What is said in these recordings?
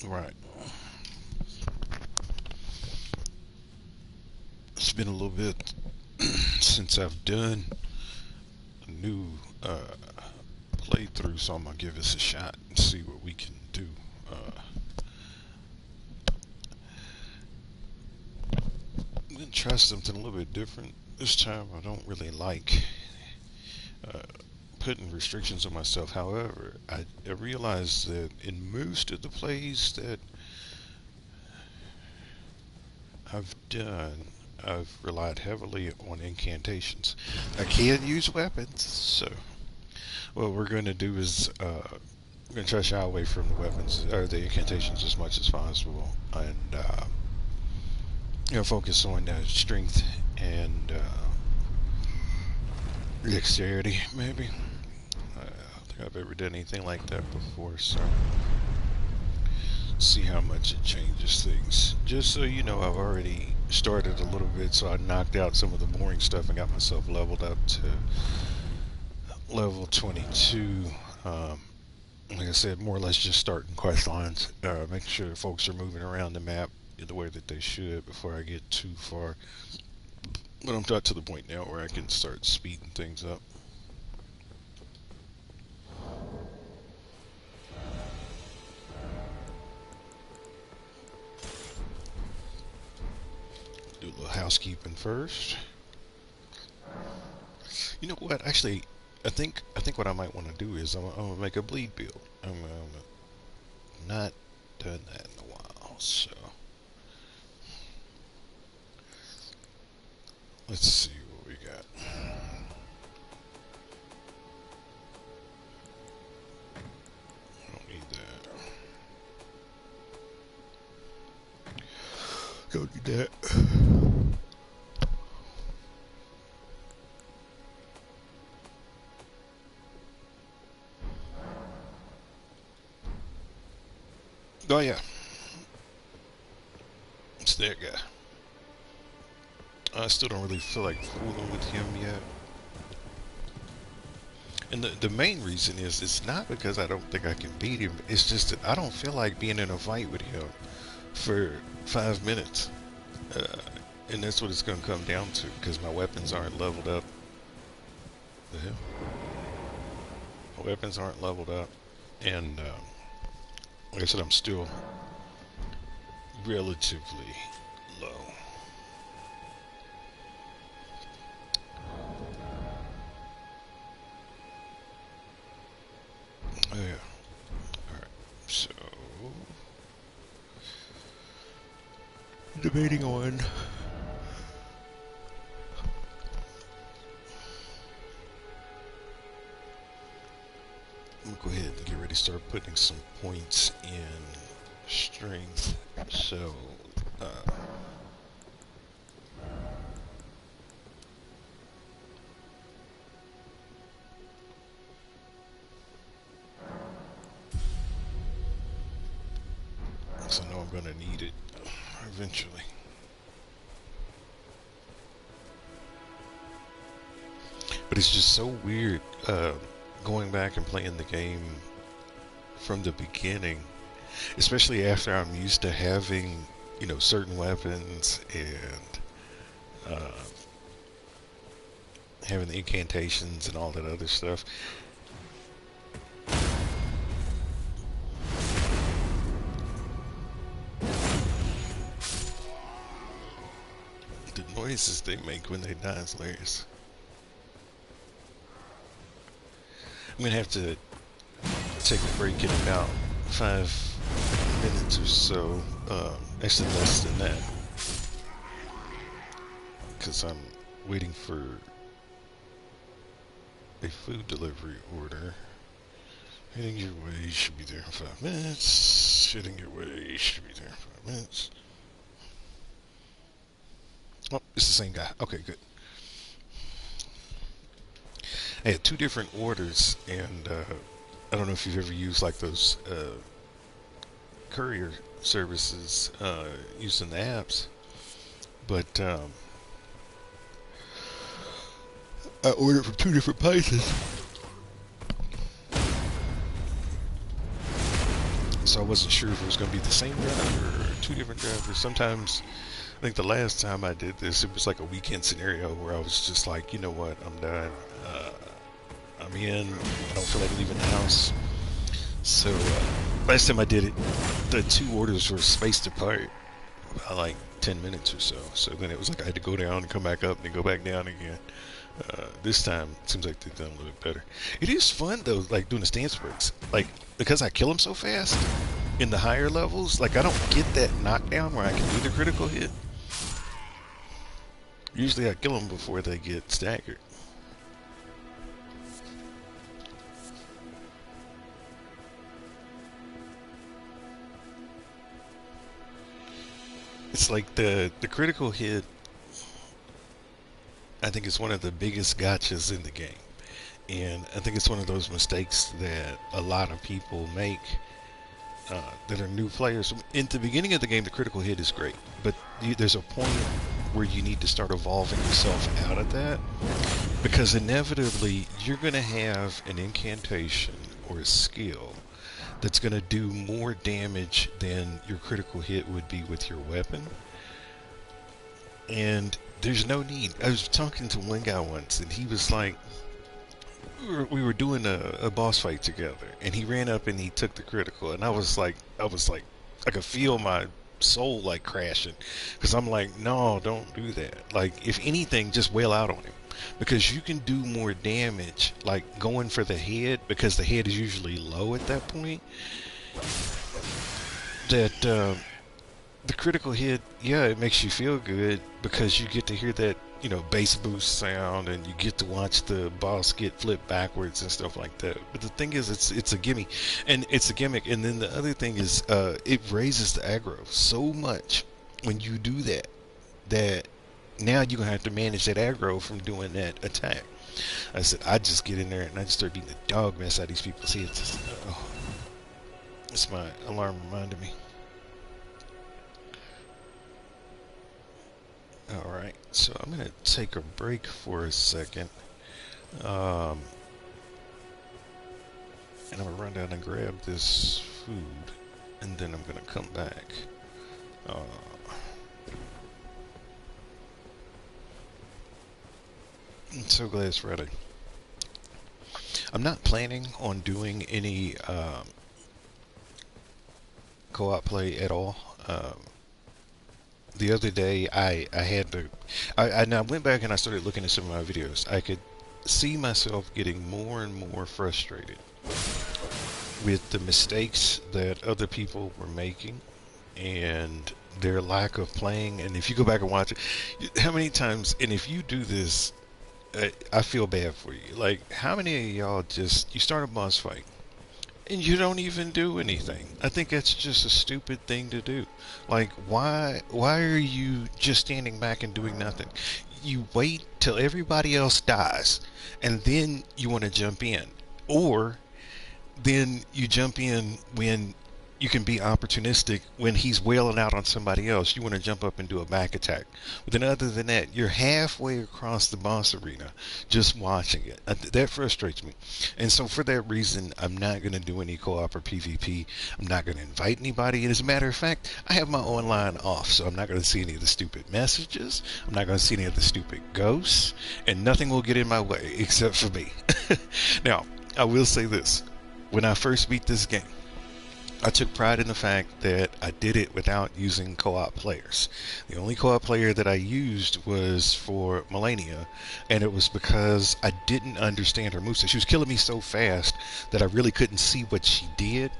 Right. It's been a little bit since I've done a new uh, playthrough, so I'm gonna give this a shot and see what we can do. Uh, I'm gonna try something a little bit different this time. I don't really like uh, putting restrictions on myself. However, I realize that in most of the plays that I've done, I've relied heavily on incantations. I can use weapons, so what we're going to do is we're going to try to shy away from the weapons or the incantations as much as possible, and focus on strength and dexterity, maybe. I don't think I've ever done anything like that before, so see how much it changes things. Just so you know, I've already started a little bit, so I knocked out some of the boring stuff and got myself leveled up to level 22. Um, like I said, more or less just starting quest lines, making sure that folks are moving around the map in the way that they should before I get too far. But I'm got to the point now where I can start speeding things up. Do a little housekeeping first. You know what? Actually, I think what I might want to do is I'm gonna make a bleed build. I'm not done that in a while, so let's see what we got. I don't need that. Don't need that. Oh yeah, it's that guy. I still don't really feel like fooling with him yet. And the main reason is it's not because I don't think I can beat him. It's just that I don't feel like being in a fight with him for 5 minutes. Uh, and that's what it's going to come down to because my weapons aren't leveled up. The hell? My weapons aren't leveled up. And like I said, I'm still relatively low. Oh, yeah. Alright. So, debating on I'm gonna go ahead and get ready to start putting some points in strength. So, uh, so I know I'm gonna need it eventually. But it's just so weird going back and playing the game from the beginning, especially after I'm used to having, certain weapons and uh, having the incantations and all that other stuff. The noises they make when they die is hilarious. I'm gonna have to take a break in about 5 minutes or so. Actually, less than that, because I'm waiting for a food delivery order. Heading your way, should be there in 5 minutes. Heading your way, should be there in 5 minutes. Oh, it's the same guy. Okay, good. I had two different orders, and I don't know if you've ever used like those courier services using the apps, but I ordered from two different places. So I wasn't sure if it was going to be the same driver or two different drivers. Sometimes, I think the last time I did this, it was like a weekend scenario where I was just like, you know what, I'm done. Uh, I'm in. I don't feel like leaving the house. So last time I did it, the two orders were spaced apart by like 10 minutes or so. So then it was like I had to go down and come back up and then go back down again. This time it seems like they've done a little bit better. It is fun though, like doing the stance breaks. Like because I kill them so fast in the higher levels, like I don't get that knockdown where I can do the critical hit. Usually I kill them before they get staggered. It's like the critical hit. I think it's one of the biggest gotchas in the game, and I think it's one of those mistakes that a lot of people make that are new players. In the beginning of the game, the critical hit is great, but there's a point where you need to start evolving yourself out of that because inevitably you're going to have an incantation or a skill that's going to do more damage than your critical hit would be with your weapon. And there's no need. I was talking to one guy once, and he was like, we were doing a boss fight together, and he ran up and he took the critical, and I was like, I could feel my soul like crashing, because I'm like, no, don't do that. Like, if anything, just wail out on him, because you can do more damage, like going for the head, because the head is usually low at that point. That the critical hit, yeah, it makes you feel good because you get to hear that, bass boost sound, and you get to watch the boss get flipped backwards and stuff like that. But the thing is, it's a gimme, and it's a gimmick. And then the other thing is, it raises the aggro so much when you do that, that now you're gonna have to manage that aggro from doing that attack. I said, I just get in there and I just start beating the dog mess out of these people. See, it's just, oh, it's my alarm reminded me. Alright, so I'm going to take a break for a second. Um, and I'm going to run down and grab this food. And then I'm going to come back. Uh, I'm so glad it's ready. I'm not planning on doing any co-op play at all. The other day I had to I went back and I started looking at some of my videos. I could see myself getting more and more frustrated with the mistakes that other people were making and their lack of playing. And if you go back and watch it, how many times, and if you do this, I feel bad for you. Like, how many of y'all just, you start a boss fight and you don't even do anything? I think that's just a stupid thing to do. Like, why are you just standing back and doing nothing? You wait till everybody else dies and then you want to jump in. Or then you jump in when you can be opportunistic when he's wailing out on somebody else. You want to jump up and do a back attack. But then other than that, you're halfway across the boss arena just watching it. That frustrates me. And so for that reason, I'm not going to do any co-op or PvP. I'm not going to invite anybody. And as a matter of fact, I have my online off, so I'm not going to see any of the stupid messages. I'm not going to see any of the stupid ghosts. And nothing will get in my way except for me. Now, I will say this. When I first beat this game, I took pride in the fact that I did it without using co-op players. The only co-op player that I used was for Melania, and it was because I didn't understand her moveset. She was killing me so fast that I really couldn't see what she did,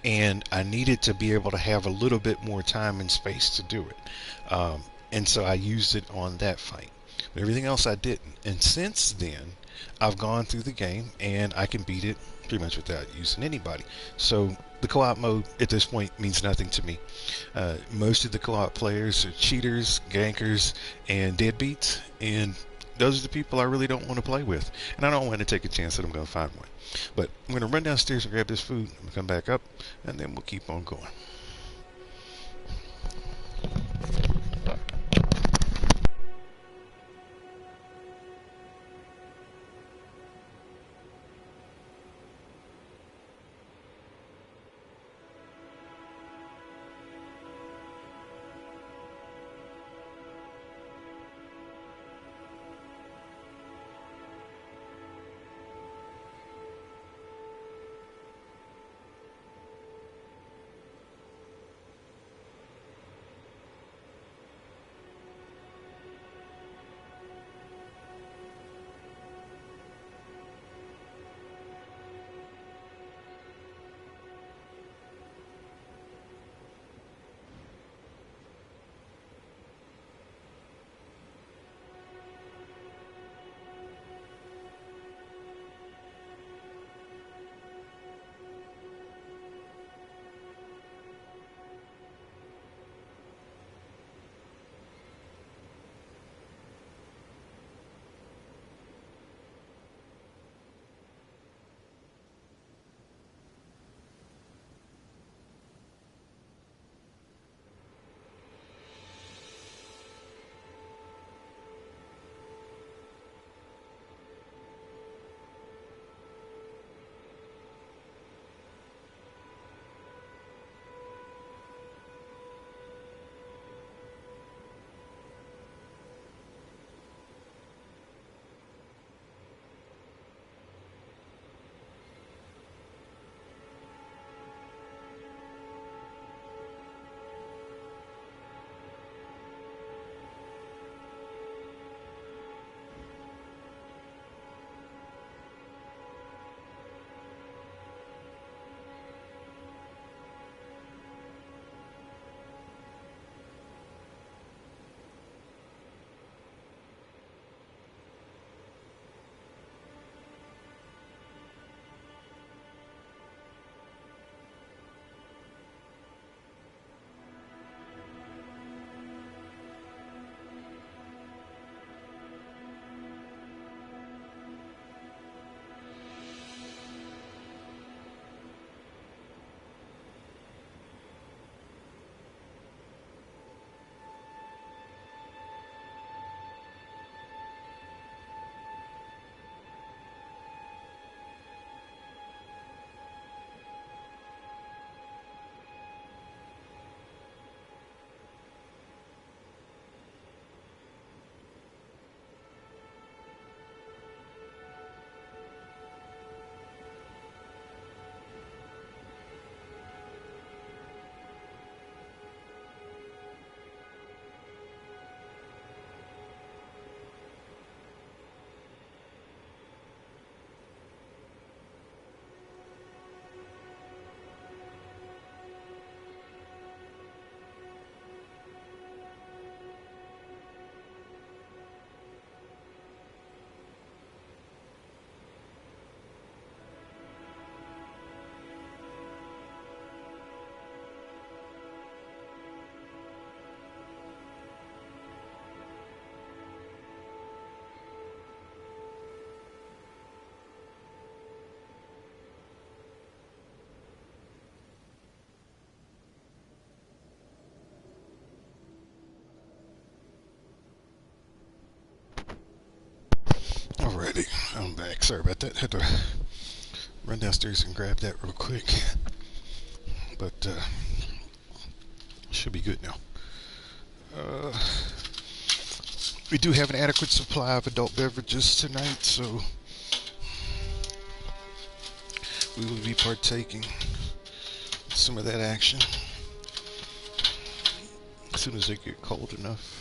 and I needed to be able to have a little bit more time and space to do it. And so I used it on that fight. But everything else I didn't. And since then, I've gone through the game, and I can beat it pretty much without using anybody. So the co-op mode at this point means nothing to me. Most of the co-op players are cheaters, gankers, and deadbeats, and those are the people I really don't want to play with. And I don't want to take a chance that I'm going to find one. But I'm going to run downstairs and grab this food. I'm going to come back up, and then we'll keep on going. I'm back. Sorry about that. Had to run downstairs and grab that real quick. But should be good now. Uh, we do have an adequate supply of adult beverages tonight, so we will be partaking in some of that action as soon as they get cold enough.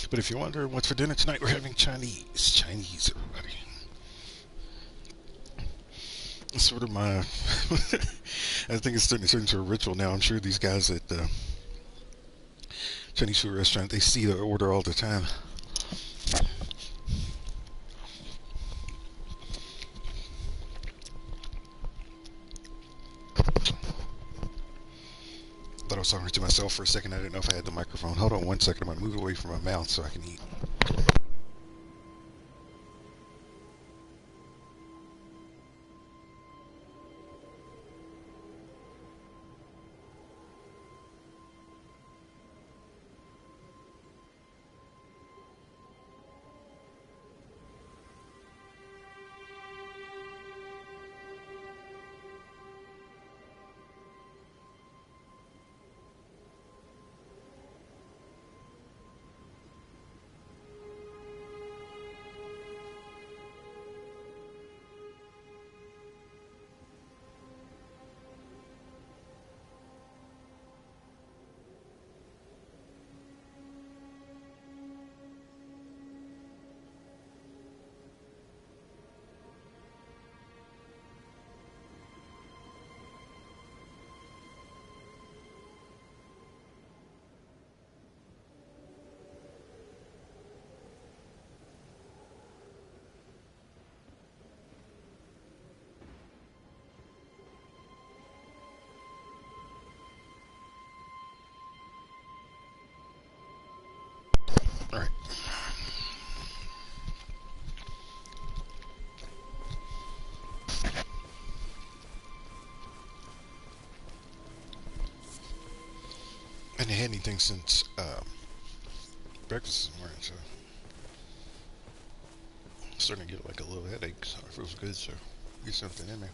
But if you're wondering what's for dinner tonight, we're having Chinese. Chinese, everybody. It's sort of my. I think it's starting to turn into a ritual now. I'm sure these guys at the Chinese food restaurant, they see the order all the time. Thought I was talking to myself for a second. I didn't know if I had the microphone. Hold on one second. I'm going to move it away from my mouth so I can eat. All right. I hadn't had anything since breakfast this morning, so I'm starting to get like a little headache. So it feels good, so get something in there.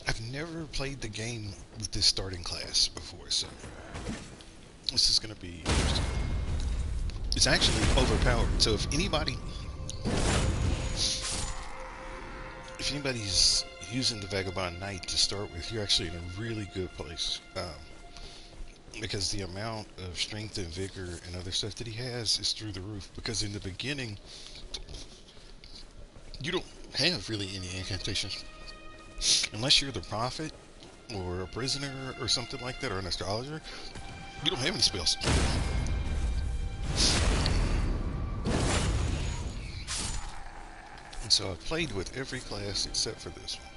I've never played the game with this starting class before, so this is going to be interesting. It's actually overpowered, so if anybody's using the Vagabond Knight to start with, you're actually in a really good place. Because the amount of strength and vigor and other stuff that he has is through the roof. Because in the beginning, you don't have really any incantations. Unless you're the prophet, or a prisoner, or something like that, or an astrologer, you don't have any spells. And so I've played with every class except for this one.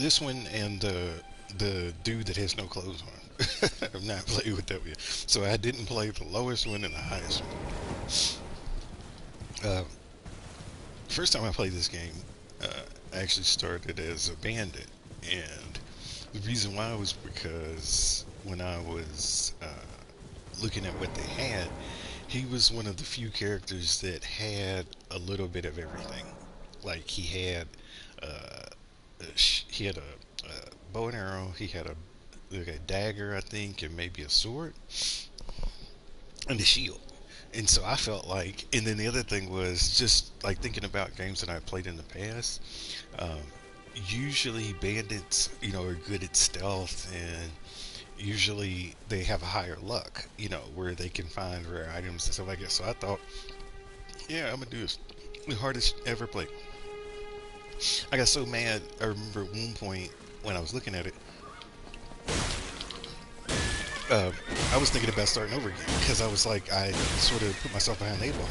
This one and the dude that has no clothes on. I've not played with that yet. So I didn't play the lowest one and the highest one. First time I played this game, I actually started as a bandit. And the reason why was because when I was looking at what they had, he was one of the few characters that had a little bit of everything. Like uh, he had a bow and arrow. He had like a dagger, I think, and maybe a sword, and a shield. And so I felt like, and then the other thing was just like thinking about games that I played in the past. Um, Usually bandits, are good at stealth, and usually they have a higher luck, where they can find rare items and stuff like that. So I thought, yeah, I'm gonna do this. The hardest ever played. I got so mad. I remember at one point when I was looking at it, uh, I was thinking about starting over again because I was like, I sort of put myself behind the eight ball.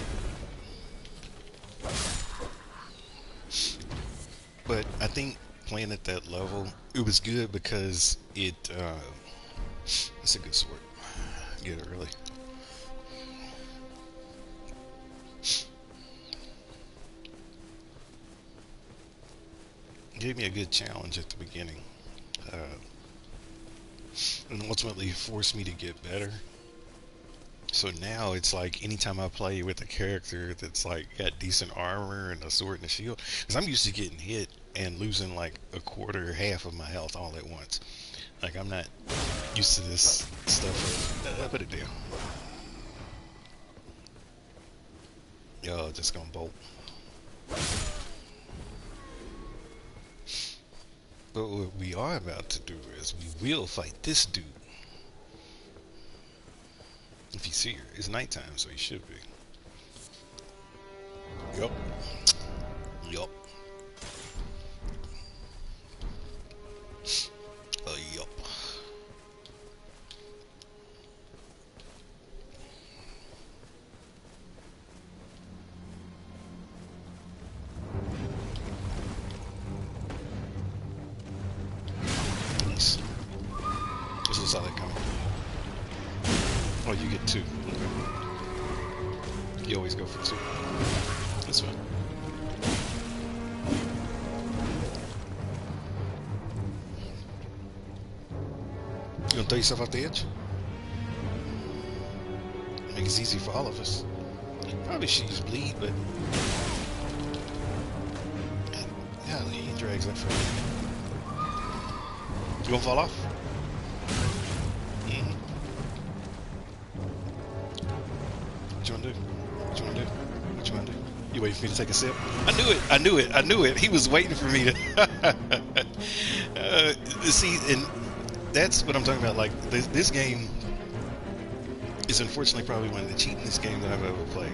But I think playing at that level, it was good because It's a good sword. Get it early. Gave me a good challenge at the beginning. And ultimately forced me to get better. So now it's like anytime I play with a character that's like got decent armor and a sword and a shield, because I'm used to getting hit and losing like a quarter or half of my health all at once. Like I'm not used to this stuff. Put it down. Yo, just gonna bolt. But what we are about to do is we will fight this dude. If he's here, it's nighttime, so he should be. Yup. Yup. Yup. Nice. This is how they come. Oh, you get 2. Okay. You always go for 2. That's fine. You gonna throw yourself off the edge? Make it easy for all of us. Probably should use bleed, but yeah, he drags that for me. You gonna fall off? Mm-hmm. What you wanna do? What you wanna do? What you wanna do? You waiting for me to take a sip? I knew it! I knew it! I knew it! He was waiting for me to see, and that's what I'm talking about. Like this game is unfortunately probably one of the cheatingest games that I've ever played,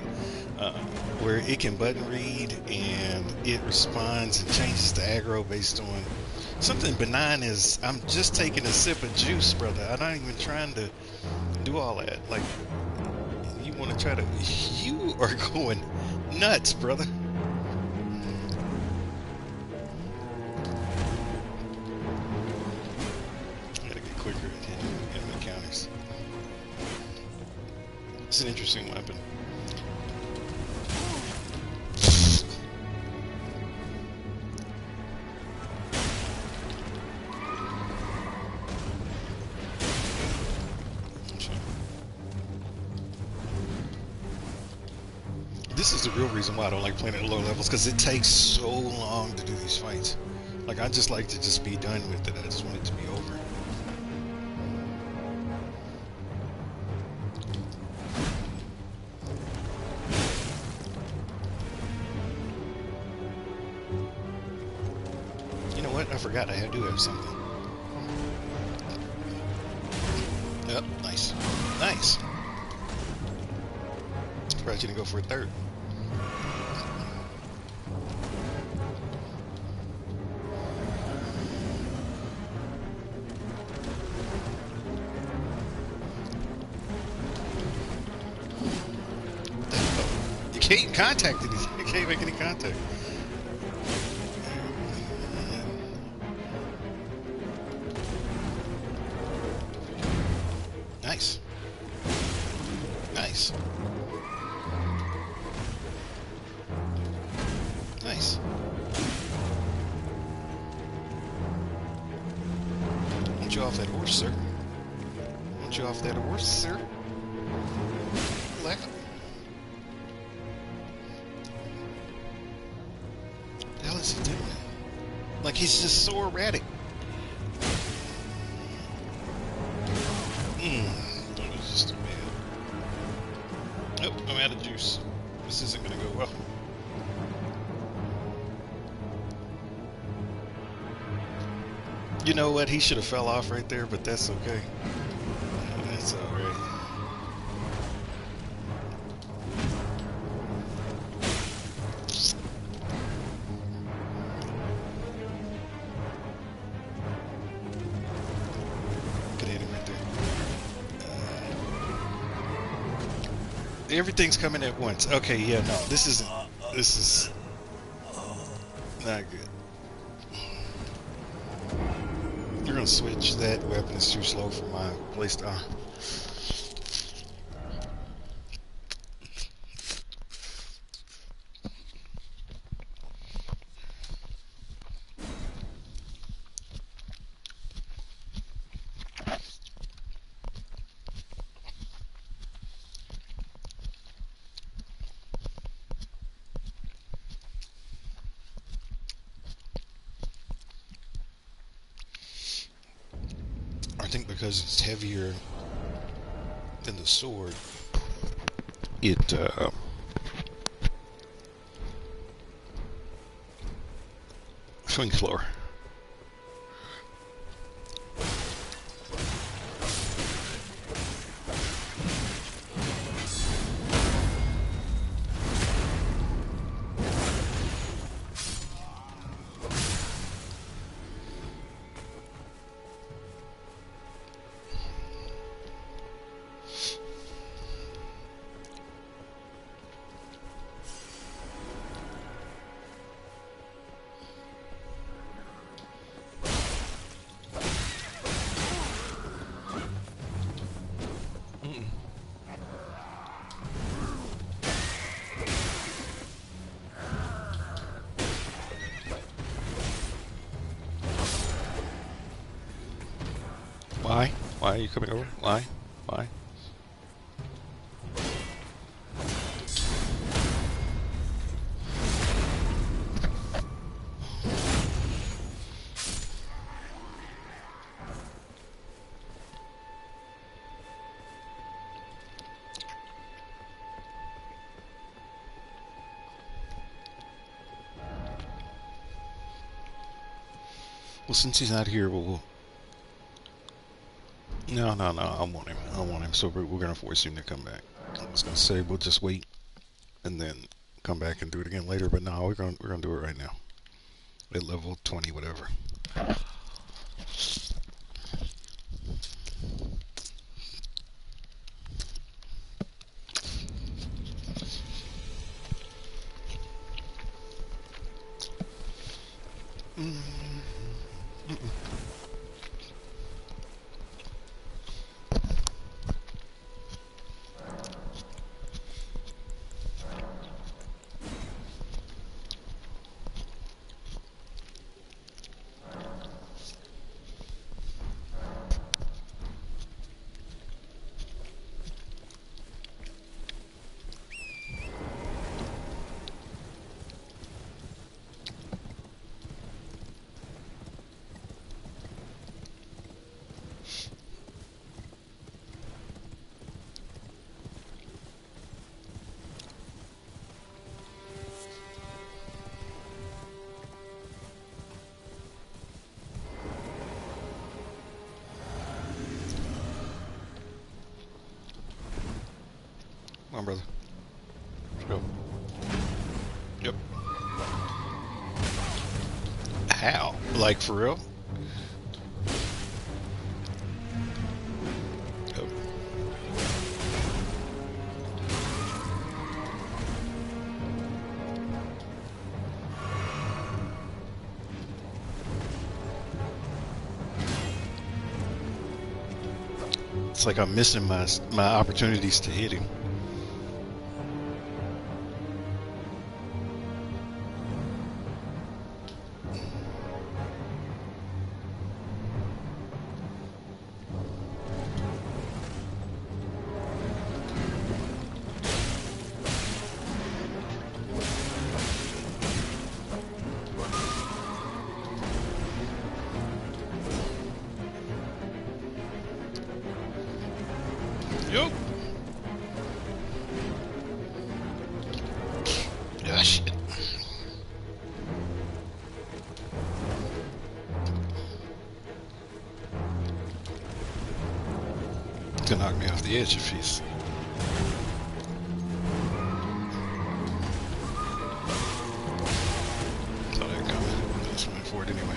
where it can button read and it responds and changes the aggro based on something benign as I'm just taking a sip of juice, brother. I'm not even trying to do all that. Like, you want to try to... You are going nuts, brother. I gotta get quicker at hitting enemy counters. It's an interesting weapon. This is the real reason why I don't like playing at low levels, because it takes so long to do these fights. Like, I just like to just be done with it. I just want it to be over. You know what? I forgot I do have something. Yep, nice. Nice. Surprised you didn't go for a third. You can't contact it. You can't make any contact. Nice. Nice. Nice. Want you off that horse, sir? Want you off that horse, sir? Laugh. What the hell is he doing? Like, he's just so erratic. That was just a bad. Nope, I'm out of juice. This isn't gonna go well. You know what? He should have fell off right there, but that's okay. That's alright. Could hit him right there. Everything's coming at once. Okay, yeah, no, this is not good. We're gonna switch. That weapon is too slow for my playstyle. I think because it's heavier than the sword, it swings slower. Why? Why are you coming over? Why? Why? Well, since he's not here, we'll... No, no, no. I want him. I want him. So we're gonna force him to come back. I was gonna say we'll just wait and then come back and do it again later. But no, we're gonna do it right now. At level 20, whatever. Come on, brother. Let's go. Yep. How? Like, for real? Oh. It's like I'm missing my opportunities to hit him. Yup. Ah, shit. To knock me off the edge if he's... Saw that coming. I just went for it anyway.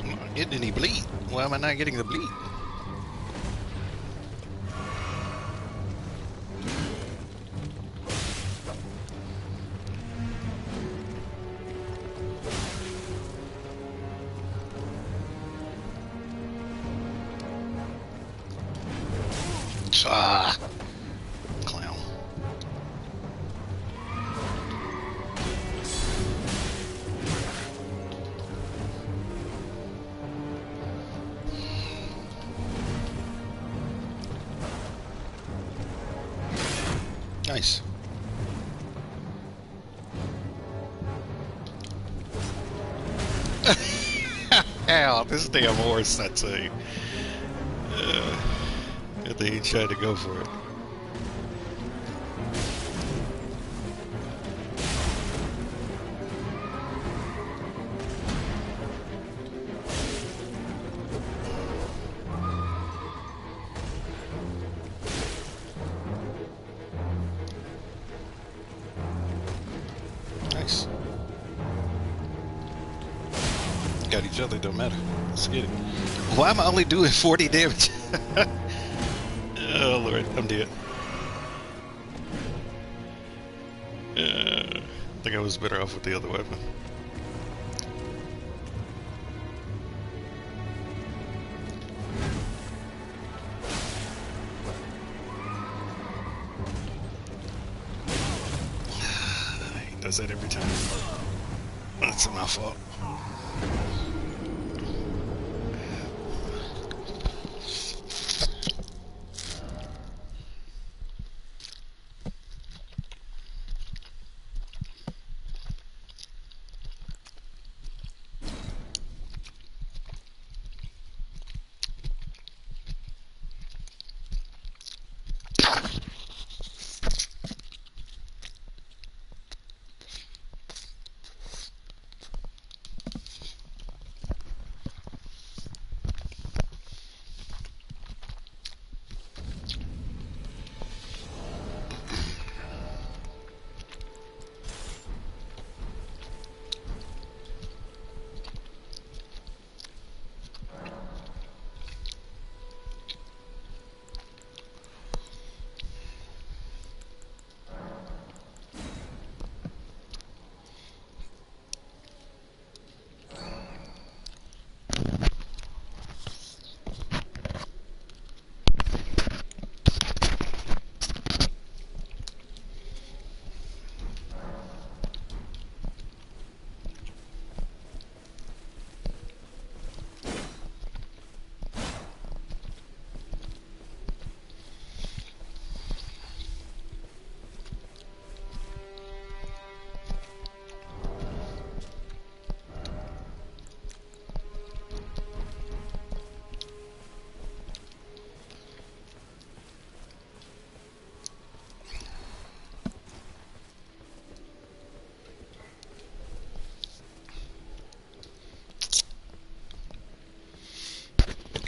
I'm not getting any bleed. Why am I not getting the bleed? Ah, clown. Nice. Ow, this damn horse, I tell you. They ain't tried to go for it. Nice. Got each other, don't matter. Let's get it. Why am I only doing 40 damage? Oh Lord, I'm dead. I think I was better off with the other weapon. He does that every time. That's my fault.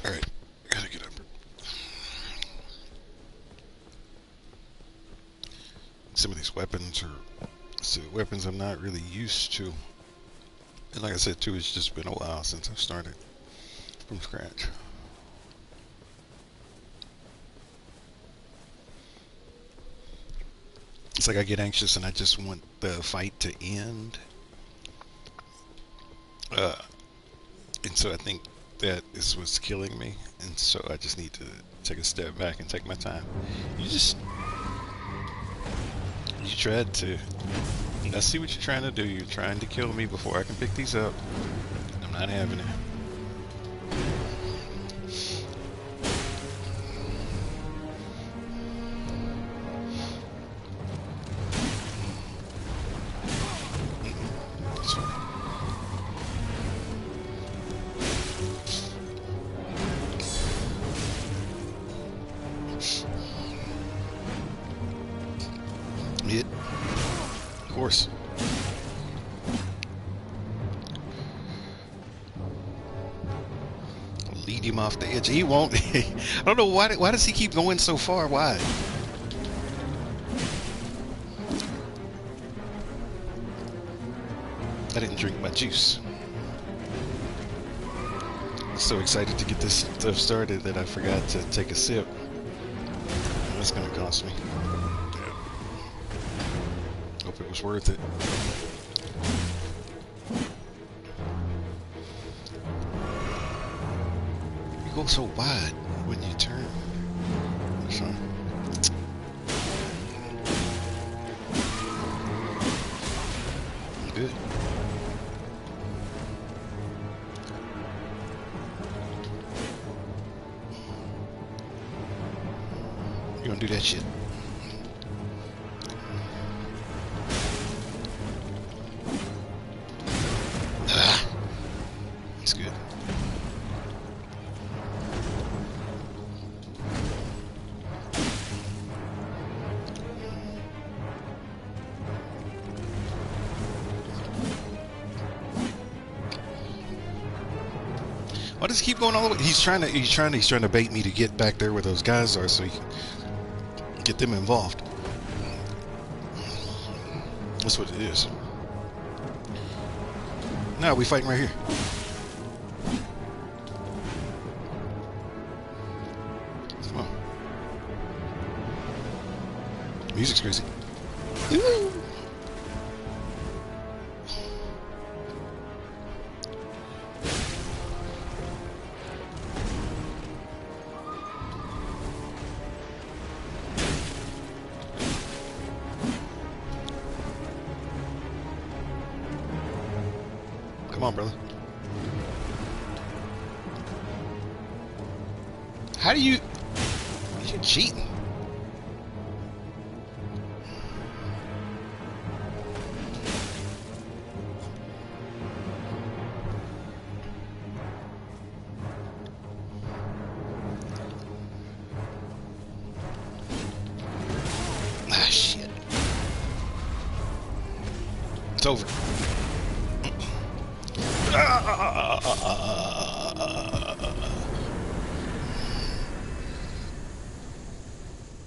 Alright, gotta get up. Some of these weapons are weapons I'm not really used to. And like I said too, it's just been a while since I've started from scratch. It's like I get anxious and I just want the fight to end. And so I think that is what's killing me. And so I just need to take a step back and take my time. You tried to, I see what you're trying to do. You're trying to kill me before I can pick these up. I'm not having it. Hit. Of course. Lead him off the edge. He won't. I don't know why does he keep going so far wide? I didn't drink my juice. I'm so excited to get this stuff started that I forgot to take a sip. That's gonna cost me. Hope it was worth it. You go so wide when you turn. So. Good. You gonna do that shit? Ah, that's good. Why does he keep going all the way? He's trying to bait me to get back there where those guys are, so he can get them involved. That's what it is. No, we fighting right here. Come on. Music's crazy. Woo! Come on, brother. How do you... You're cheating. Ah, shit. It's over.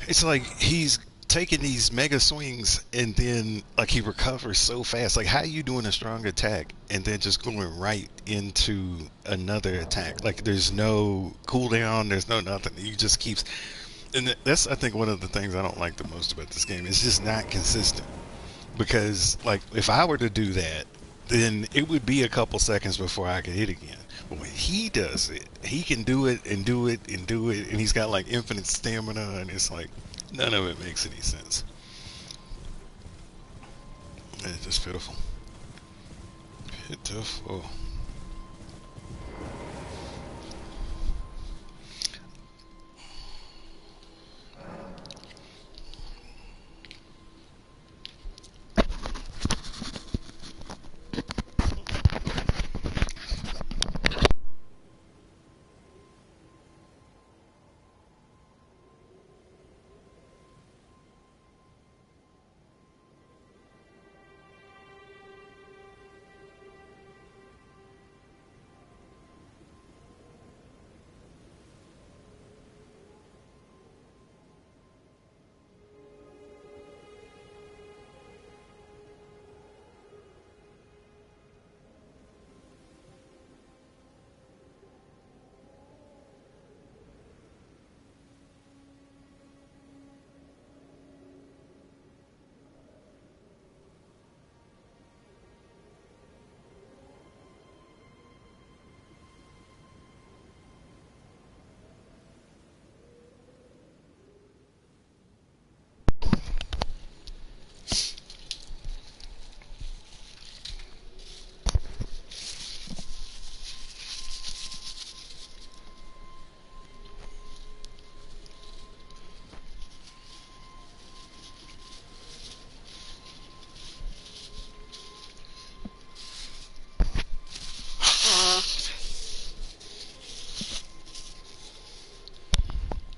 It's like he's taking these mega swings and then like he recovers so fast. Like, how are you doing a strong attack and then just going right into another attack? Like, there's no cooldown, there's no nothing. He just keeps, and that's, I think, one of the things I don't like the most about this game. It's just not consistent. Because like if I were to do that, then it would be a couple seconds before I could hit again. But when he does it, he can do it and do it and do it, and he's got like infinite stamina, and it's like none of it makes any sense. It's just pitiful. Pitiful.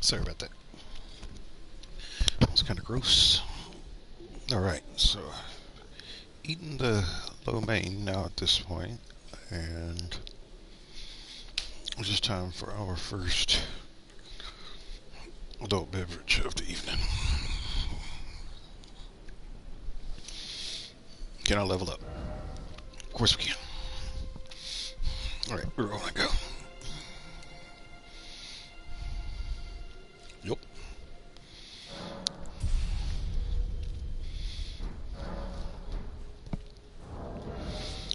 Sorry about that. It's kind of gross. Alright, so eating the lo mein now at this point, and it's just time for our first adult beverage of the evening. Can I level up? Of course we can. Alright, we're gonna go. Yup.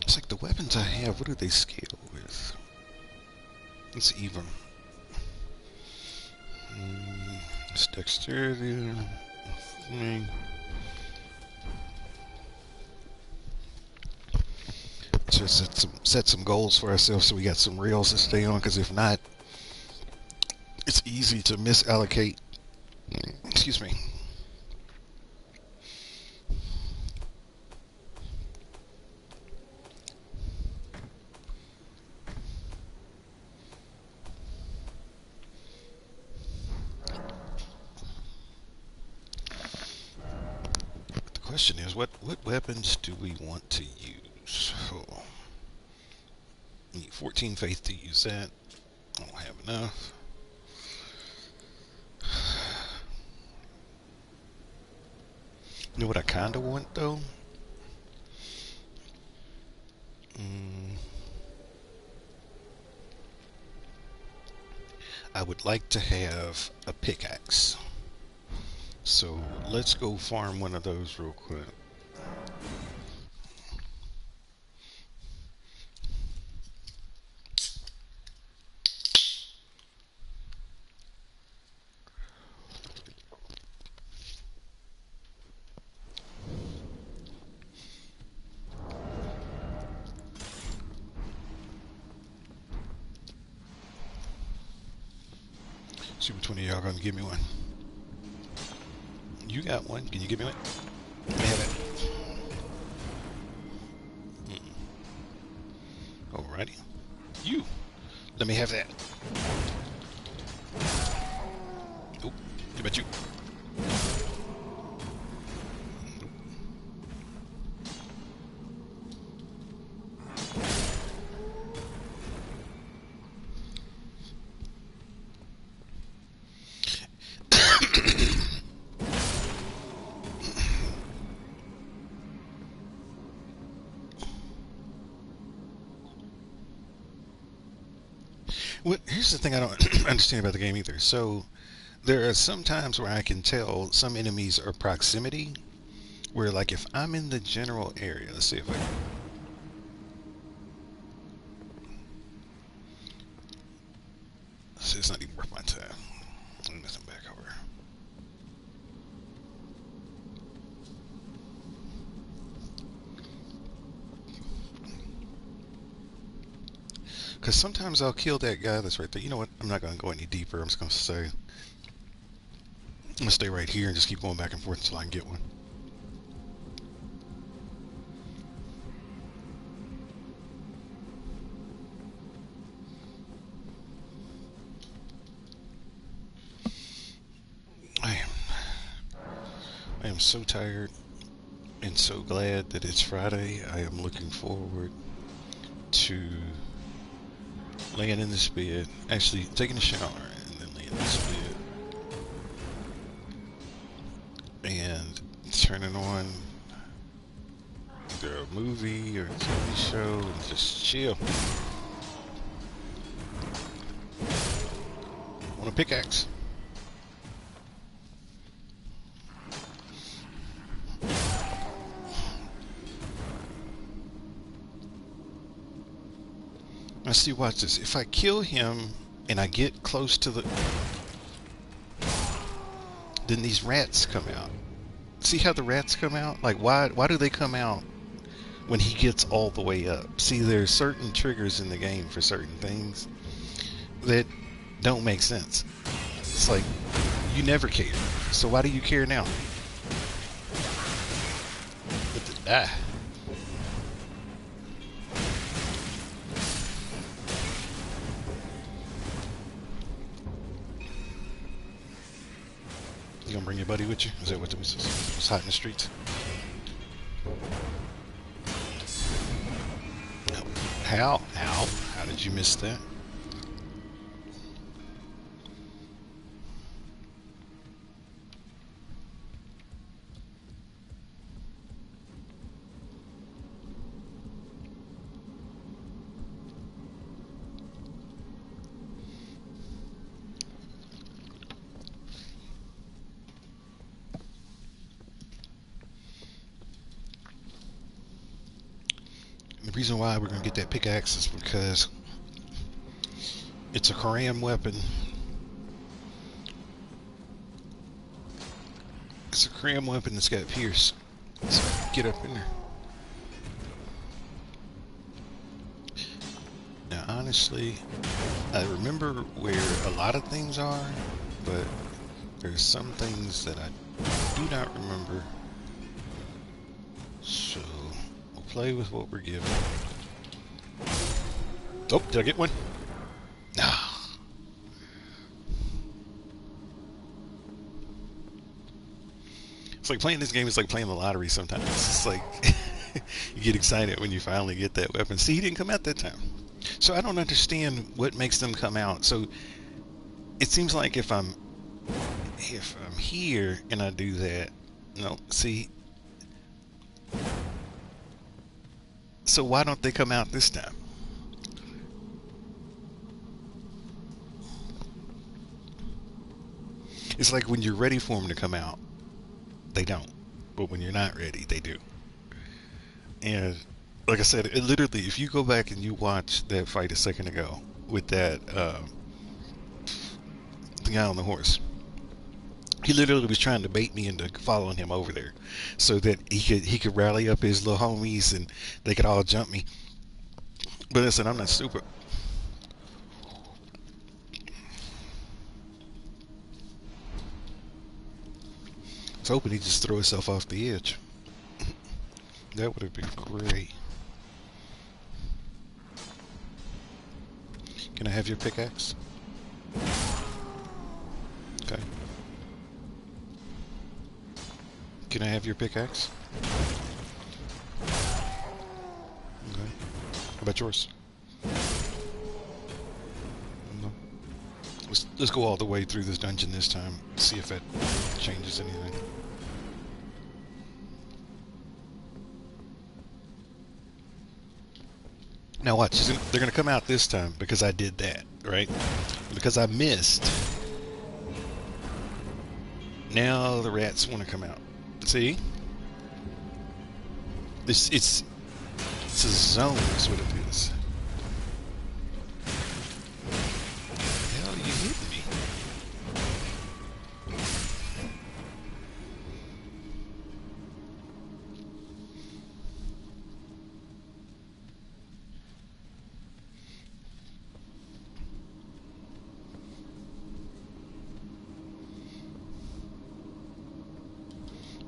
It's like the weapons I have, what do they scale with? It's even. It's dexterity. Just set some goals for ourselves so we got some rails to stay on, because if not, it's easy to misallocate. Excuse me. But the question is, what weapons do we want to use? Oh, need 14 faith to use that. I don't have enough. You know what I kind of want, though? I would like to have a pickaxe. So let's go farm one of those real quick. See which one of y'all gonna give me one. You got one. Can you give me one? Let me have it. Alrighty. You. Let me have that. Oh, how about you? Well, here's the thing I don't understand about the game either. So there are some times where I can tell some enemies are proximity, where like if I'm in the general area, let's see if I can. See, it's not even worth my time. I'm messing back over. Because sometimes I'll kill that guy that's right there. You know what? I'm not going to go any deeper. I'm just going to say, I'm going to stay right here and just keep going back and forth until I can get one. I am so tired and so glad that it's Friday. I am looking forward to laying in this bed, actually taking a shower and then laying in this bed and turning on either a movie or a TV show and just chill. Want a pickaxe? Now see, watch this. If I kill him and I get close to the... then these rats come out. See how the rats come out? Like, why do they come out when he gets all the way up? See, there's certain triggers in the game for certain things that don't make sense. It's like, you never cared. So why do you care now? You gonna bring your buddy with you? Is that what's hot in the streets? How? How did you miss that? The reason why we're going to get that pickaxe is because it's a Korean weapon It's a cram weapon that's got pierce. So get up in there. Now, honestly, I remember where a lot of things are, but there's some things that I do not remember. So we'll play with what we're given. Oh, did I get one? Ah. It's like playing this game is like playing the lottery sometimes. It's like you get excited when you finally get that weapon. See, he didn't come out that time. So I don't understand what makes them come out. So it seems like if I'm here and I do that, no, see. So why don't they come out this time? It's like when you're ready for them to come out, they don't. But when you're not ready, they do. And like I said, it literally, if you go back and you watch that fight a second ago with that the guy on the horse, he literally was trying to bait me into following him over there, so that he could rally up his little homies and they could all jump me. But listen, I'm not stupid. I was hoping he'd just throw himself off the edge. That would have been great. Can I have your pickaxe? Okay. Can I have your pickaxe? Okay. How about yours? No. Let's go all the way through this dungeon this time. See if it changes anything. Now watch, they're going to come out this time because I did that, right? Because I missed. Now the rats want to come out. See? It's a zone is what it is. Hell, you hitting me?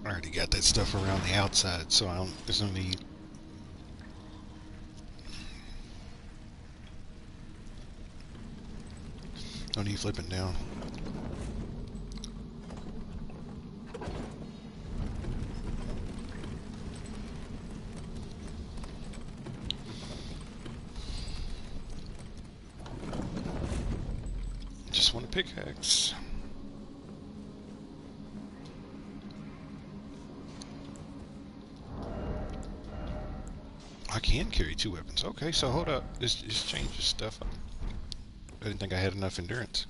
I already got that stuff around the outside, so there's no need. No need flipping down. Just want a pickaxe. I can carry two weapons. Okay, so hold up. This changes stuff up. I didn't think I had enough endurance.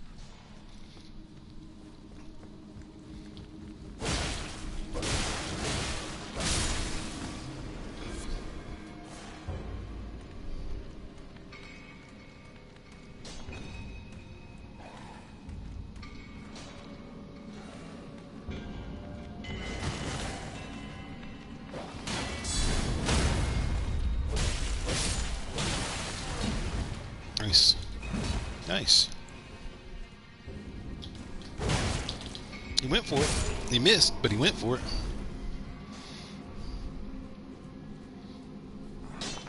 Nice. Nice. He went for it. He missed, but he went for it.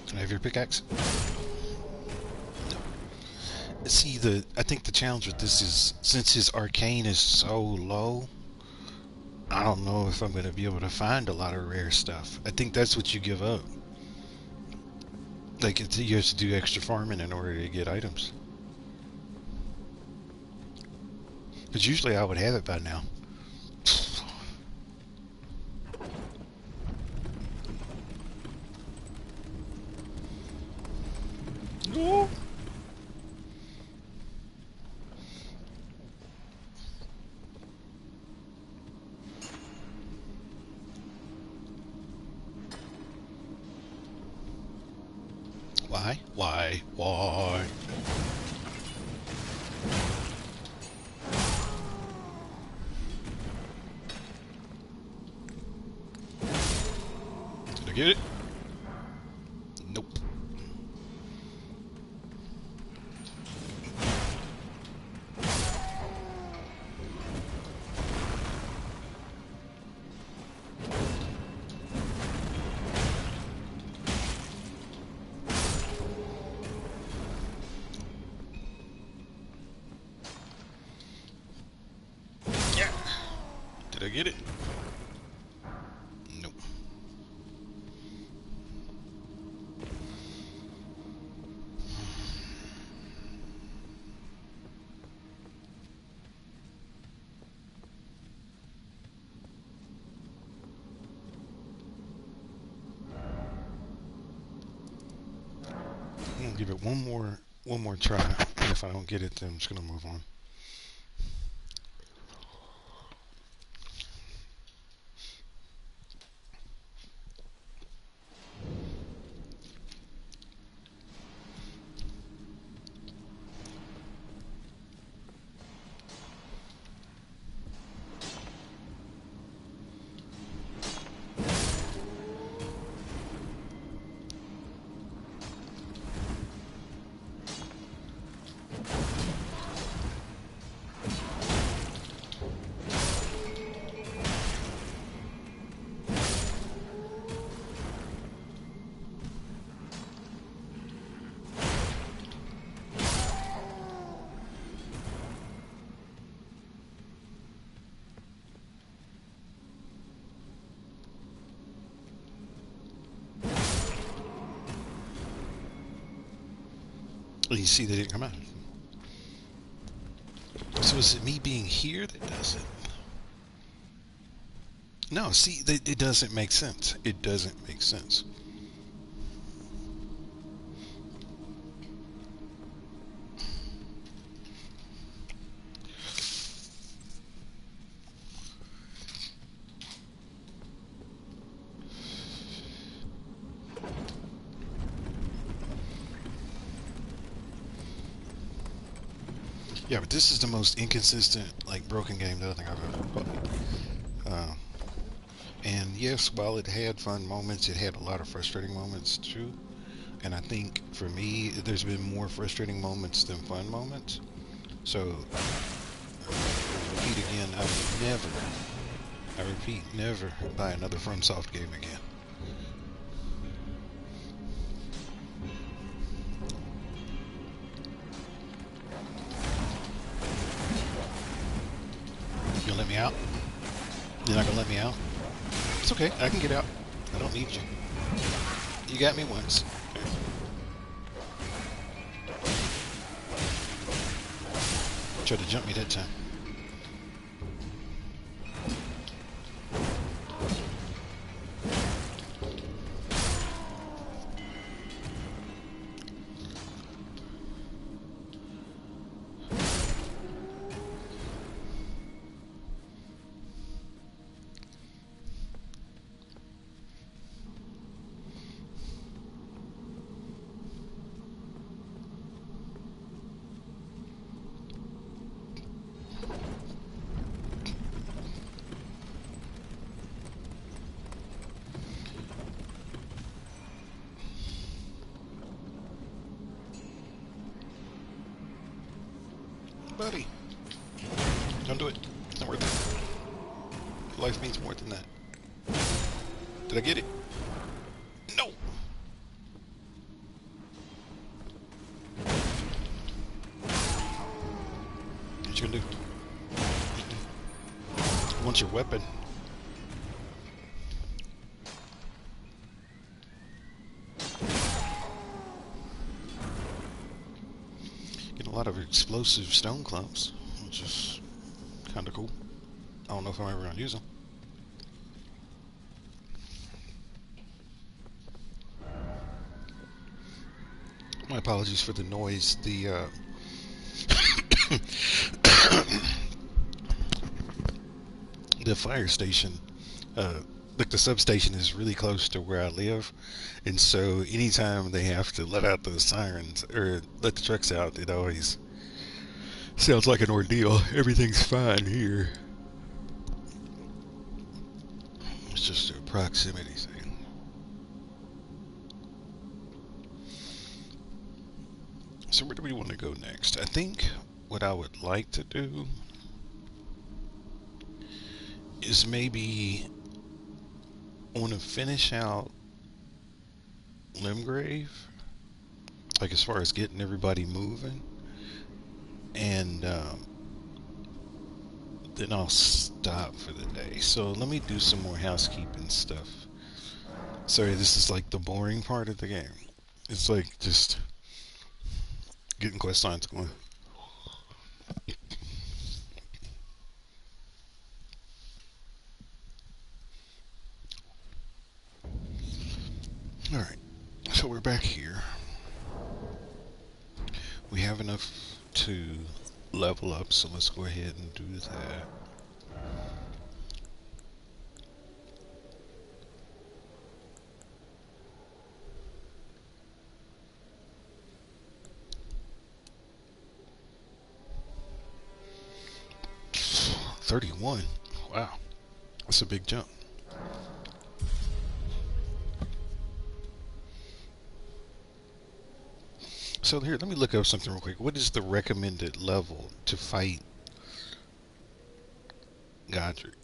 Can I have your pickaxe? No. See, I think the challenge with this is, since his arcane is so low, I don't know if I'm going to be able to find a lot of rare stuff. I think that's what you give up. Like, you have to do extra farming in order to get items. Because usually I would have it by now. No. Why? Why? Why? get it? Nope. I'm gonna give it one more try. And if I don't get it, then I'm just gonna move on. You see, they didn't come out. So is it me being here that does it? No, see, it doesn't make sense. It doesn't make sense. Yeah, but this is the most inconsistent, like, broken game that I think I've ever played. And yes, while it had fun moments, it had a lot of frustrating moments too. And I think for me, there's been more frustrating moments than fun moments. So, repeat again, I would never, I repeat, never buy another FromSoft game again. You gonna let me out? You're not gonna let me out? It's okay, I can get out. I don't need you. You got me once. Tried to jump me that time. Buddy, don't do it. It's not worth it. Life means more than that. Did I get it? No! What you gonna do? What's your weapon? Getting a lot of explosive stone clumps, which is kind of cool. I don't know if I'm ever gonna use them. My apologies for the noise. The fire station, like the substation, is really close to where I live, and so anytime they have to let out those sirens or let the trucks out, it always sounds like an ordeal. Everything's fine here. It's just a proximity thing. So where do we want to go next? I think what I would like to do is maybe I want to finish out Limgrave, like as far as getting everybody moving, and then I'll stop for the day. So let me do some more housekeeping stuff. Sorry, this is like the boring part of the game. It's like just getting quest lines going. Alright, so we're back here. We have enough to level up, so let's go ahead and do that. $31. Wow, that's a big jump. So here, let me look up something real quick. What is the recommended level to fight Godric?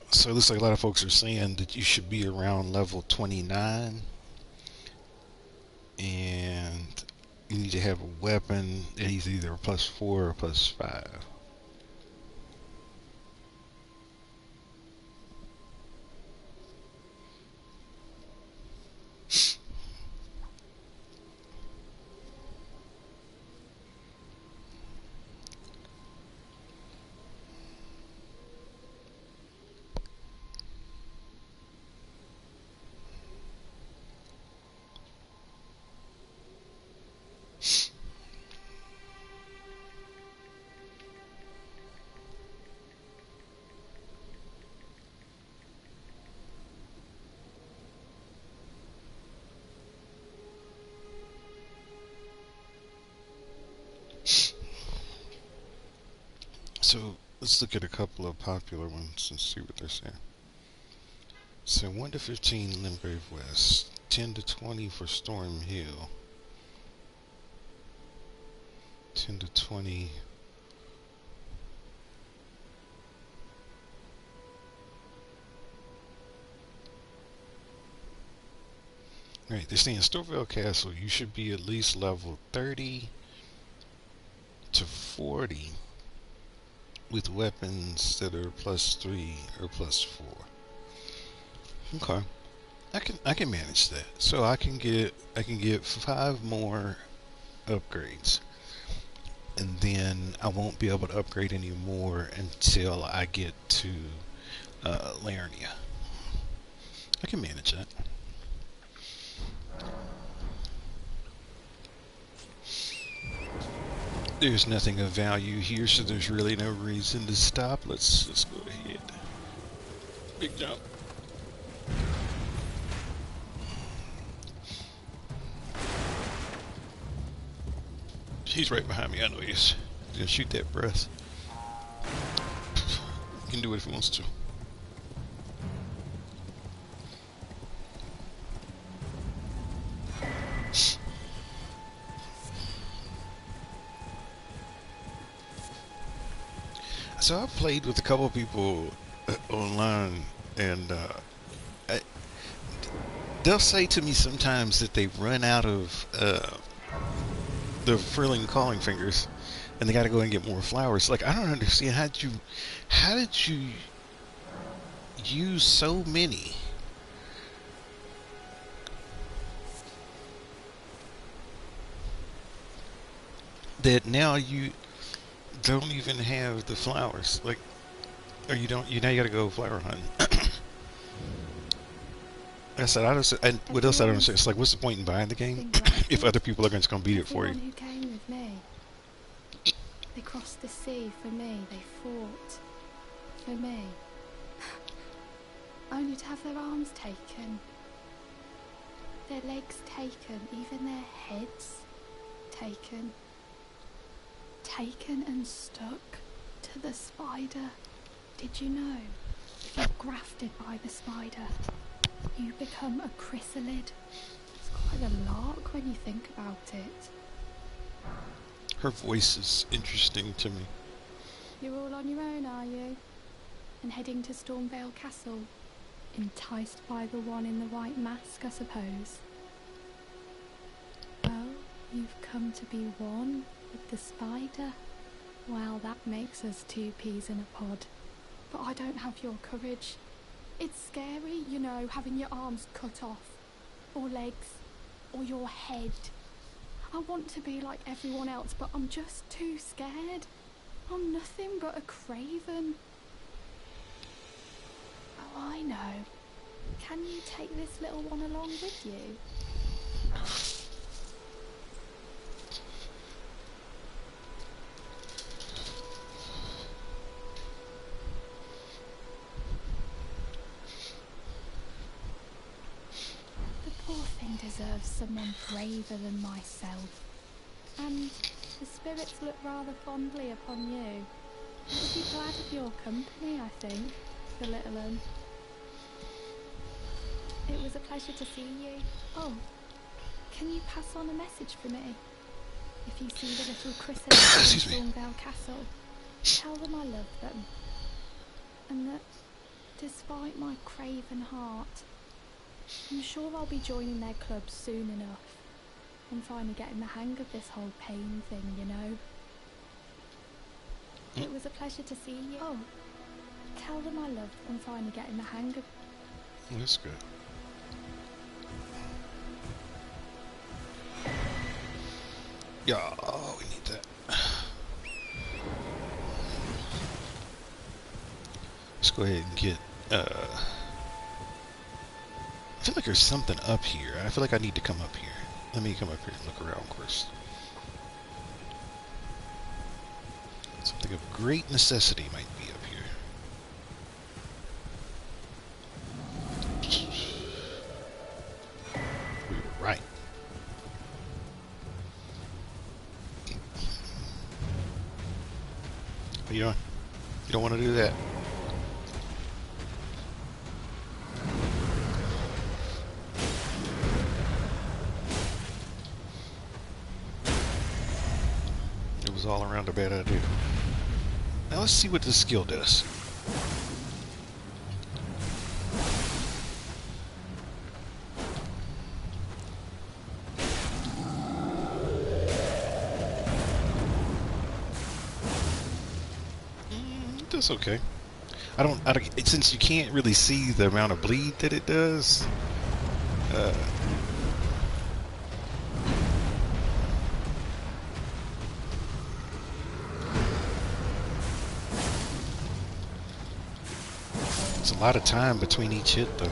So it looks like a lot of folks are saying that you should be around level 29, and you need to have a weapon that is either a +4 or +5. So let's look at a couple of popular ones and see what they're saying. So 1 to 15 Limgrave West, 10 to 20 for Storm Hill, 10 to 20. Right, they're saying Storvale Castle, you should be at least level 30 to 40 with weapons that are +3 or +4. Okay, I can manage that. So I can get 5 more upgrades, and then I won't be able to upgrade any more until I get to Larnia. I can manage that. There's nothing of value here, so there's really no reason to stop. Let's go ahead. Big jump. He's right behind me. I know he's gonna shoot that breath. He can do it if he wants to. So I've played with a couple of people online, and I, they'll say to me sometimes that they've run out of the frilling calling fingers, and they got to go and get more flowers. Like, I don't understand how did you use so many? That now you don't even have the flowers. Like, or you don't. You now you got to go flower hunting. I said, I don't. And what else I don't understand? It's like, what's the point in buying the game if other people are just gonna beat it for you? Who came with me. They crossed the sea for me. They fought for me. Only to have their arms taken, their legs taken, even their heads taken. Taken and stuck to the spider. Did you know? If you're grafted by the spider, you become a chrysalid. It's quite a lark when you think about it. Her voice is interesting to me. You're all on your own, are you? And heading to Stormvale Castle? Enticed by the one in the white mask, I suppose. Well, you've come to be one with the spider. Well, that makes us two peas in a pod. But I don't have your courage. It's scary, you know, having your arms cut off. Or legs. Or your head. I want to be like everyone else, but I'm just too scared. I'm nothing but a craven. Oh, I know. Can you take this little one along with you? The poor thing deserves someone braver than myself. And the spirits look rather fondly upon you. They'd be glad of your company, I think, the little one. It was a pleasure to see you. Oh, can you pass on a message for me? If you see the little chrysalis in Stormvale Castle, tell them I love them. And that, despite my craven heart, I'm sure I'll be joining their club soon enough. I'm finally getting the hang of this whole pain thing, you know. It was a pleasure to see you. Oh, tell them I love them. I'm finally getting the hang of... That's good. Yeah, oh, we need that. Let's go ahead and get, I feel like there's something up here. I feel like I need to come up here. Let me come up here and look around first. Something of great necessity might be up here. We were right. What are you doing? You don't want to do that. It was all around a bad idea. Now let's see what this skill does. That's okay. I don't, since you can't really see the amount of bleed that it does, it's a lot of time between each hit, though.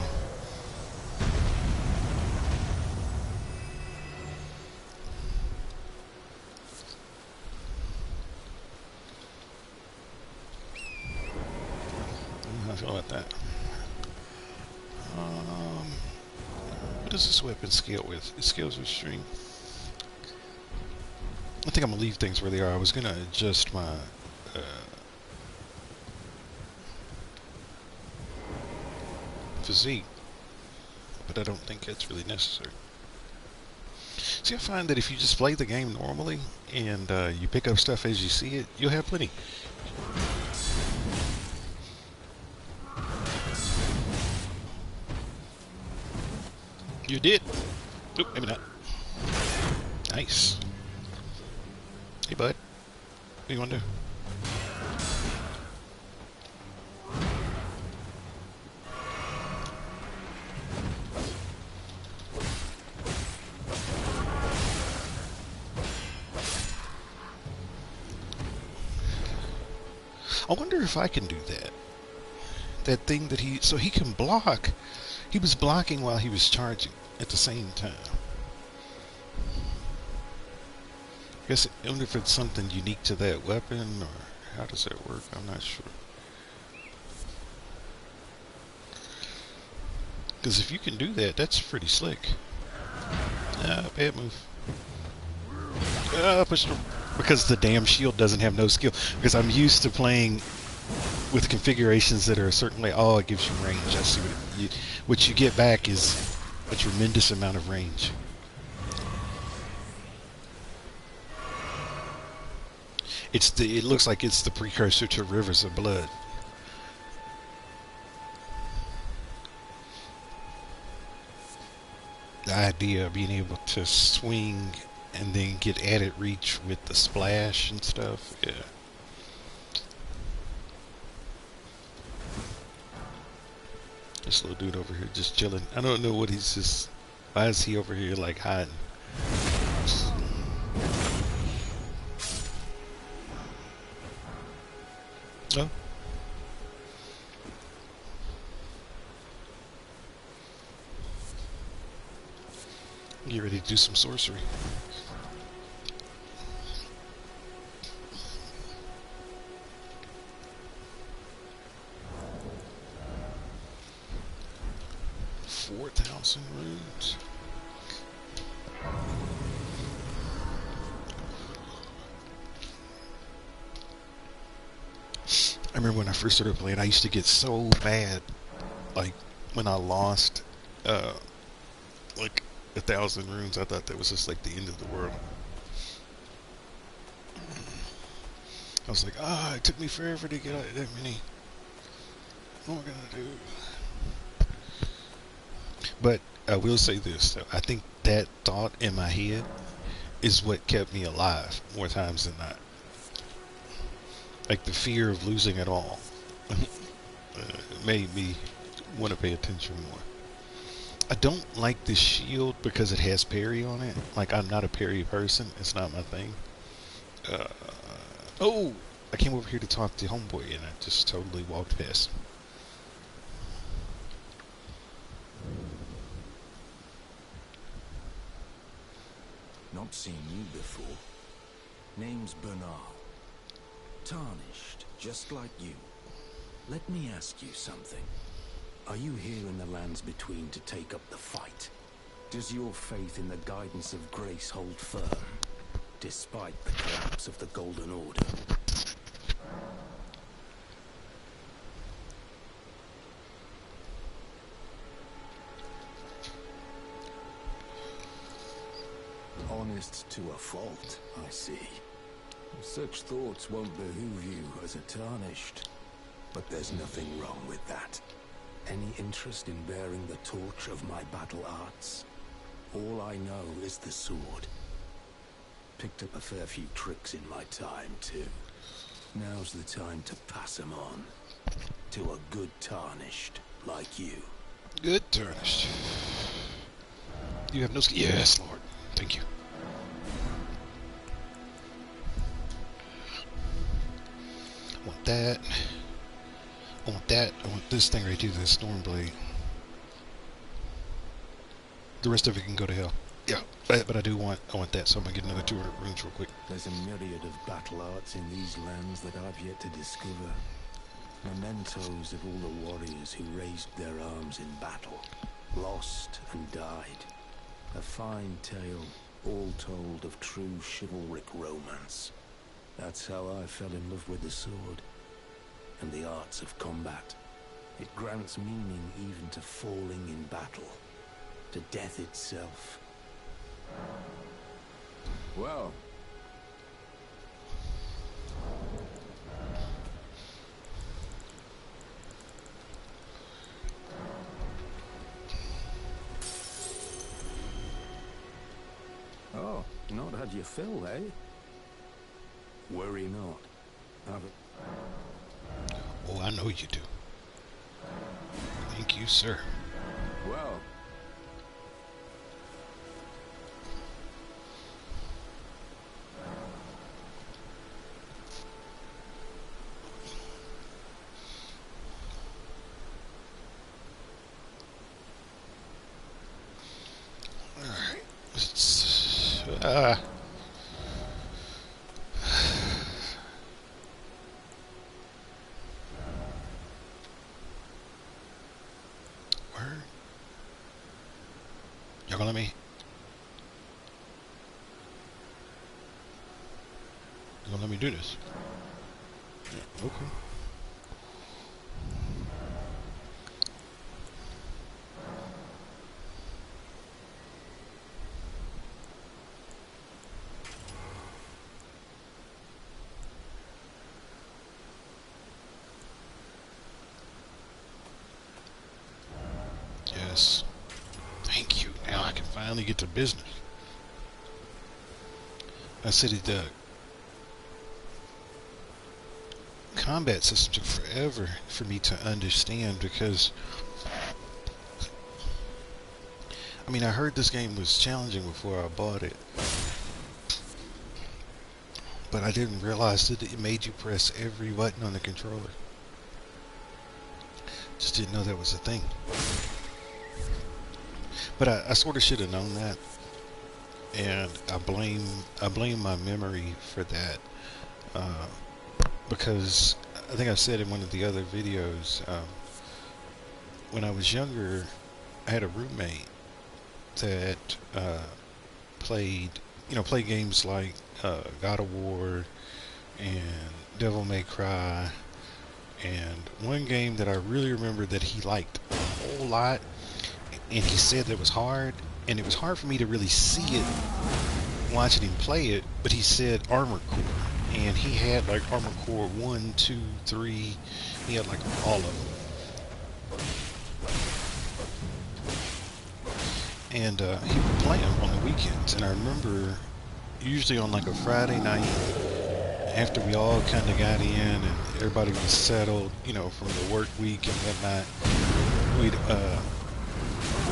How I feel about that. What does this weapon scale with? It scales with strength. I think I'm gonna leave things where they are. I was gonna adjust my physique, but I don't think that's really necessary. See, I find that if you just play the game normally and you pick up stuff as you see it, you'll have plenty. You did. Nope, maybe not. Nice. Hey, bud. What do you want to do? I wonder if I can do that. That thing that so he can block. He was blocking while he was charging at the same time. I guess I wonder if it's something unique to that weapon, or how does that work? I'm not sure. Because if you can do that, that's pretty slick. Bad move. Push through. Because the damn shield doesn't have no skill. Because I'm used to playing with configurations that are certainly, it gives you range. I see what you get back is a tremendous amount of range. It looks like it's the precursor to Rivers of Blood. The idea of being able to swing and then get added reach with the splash and stuff. Yeah. This little dude over here just chilling. I don't know what he's just. Why is he over here like hiding? Oh. Get ready to do some sorcery. $4,000 runes. I remember when I first started playing, I used to get so mad, like when I lost, like 1,000 runes. I thought that was just like the end of the world. I was like, it took me forever to get out that many. What am I gonna do? But I will say this, though. I think that thought in my head is what kept me alive more times than not. Like the fear of losing it all made me want to pay attention more. I don't like this shield because it has parry on it. Like, I'm not a parry person. It's not my thing. Oh! I came over here to talk to Homeboy and I just totally walked past. Not seen you before. Name's Bernard. Tarnished, just like you. Let me ask you something. Are you here in the lands between to take up the fight? Does your faith in the guidance of grace hold firm, despite the collapse of the Golden Order? Honest to a fault, I see. Such thoughts won't behoove you as a Tarnished. But there's nothing wrong with that. Any interest in bearing the torch of my battle arts? All I know is the sword. Picked up a fair few tricks in my time, too. Now's the time to pass them on. To a good Tarnished like you. Good Tarnished. You have no skill. Yes, Lord. Thank you. I want that. I want that. I want this thing right here, this Stormblade. The rest of it can go to hell. Yeah, but I want that, so I'm gonna get another 200 runes real quick. There's a myriad of battle arts in these lands that I've yet to discover. Mementos of all the warriors who raised their arms in battle, lost and died. A fine tale, all told of true chivalric romance. That's how I fell in love with the sword and the arts of combat. It grants meaning even to falling in battle, to death itself. Well. Oh, not had your fill, eh? Worry not. Have it. Oh, I know you do. Thank you, sir. Well. Alright. Where? Y'all gonna let me? You gonna let me do this? Okay. business. Thank you. Now I can finally get to business. I said the combat system took forever for me to understand because, I mean, I heard this game was challenging before I bought it, but I didn't realize that it made you press every button on the controller. Just didn't know that was a thing. But I sort of should have known that, and I blame my memory for that, because I think I said in one of the other videos, when I was younger, I had a roommate that played games like God of War and Devil May Cry, and one game that I really remember that he liked a whole lot, and he said that it was hard, and it was hard for me to really see it watching him play it, but he said Armored Core, and he had like Armored Core 1, 2, 3, he had like all of them. And he would play them on the weekends, and I remember usually on like a Friday night after we all kind of got in and everybody was settled, from the work week and whatnot, we'd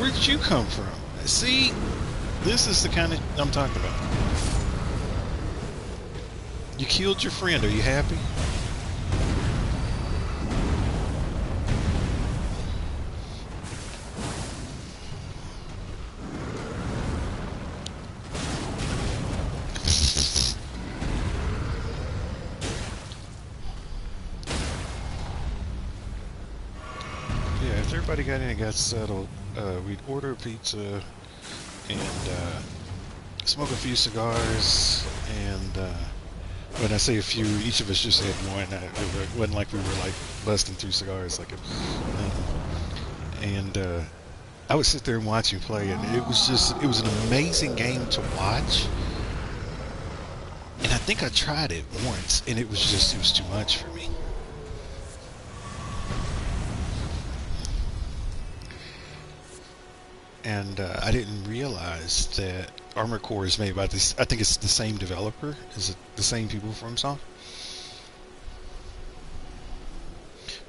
where did you come from? See, this is the kind of I'm talking about. You killed your friend. Are you happy? Yeah, after everybody got in and got settled, we'd order a pizza and smoke a few cigars, and when I say a few, each of us just had one. It wasn't like we were like busting through cigars like and I would sit there and watch him play, and it was an amazing game to watch. And I think I tried it once, and it was too much for me. And I didn't realize that Armored Core is made by this. I think it's the same developer. Is it the same people from Soft?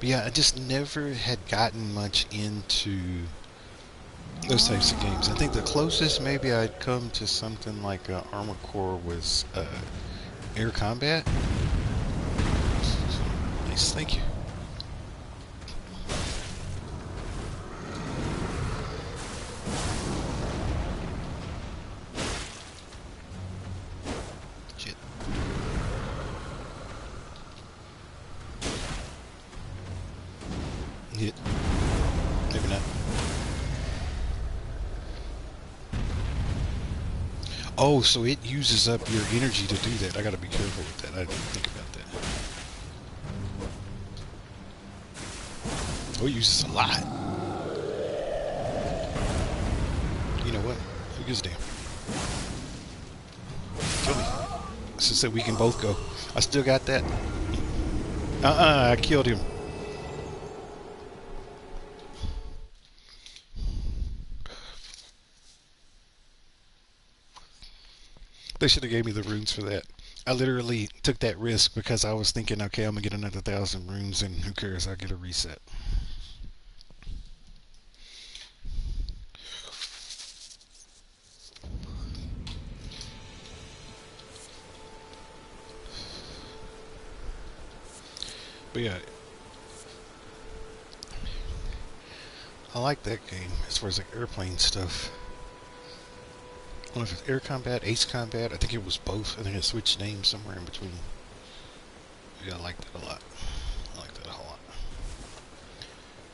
But yeah, I just never had gotten much into those types of games. I think the closest maybe I'd come to something like Armored Core was Air Combat. Nice, thank you. Hit. Maybe not. Oh, so it uses up your energy to do that. I gotta be careful with that. I didn't think about that. Oh, it uses a lot. You know what? Who gives a damn? Kill me. So that we can both go. I still got that. I killed him. They should have gave me the runes for that. I literally took that risk because I was thinking, okay, I'm gonna get another 1,000 runes, and who cares? I'll get a reset. But yeah, I like that game as far as like airplane stuff. I don't know if it's Air Combat, Ace Combat. I think it was both. I think it switched names somewhere in between. Yeah, I like that a lot. I like that a whole lot.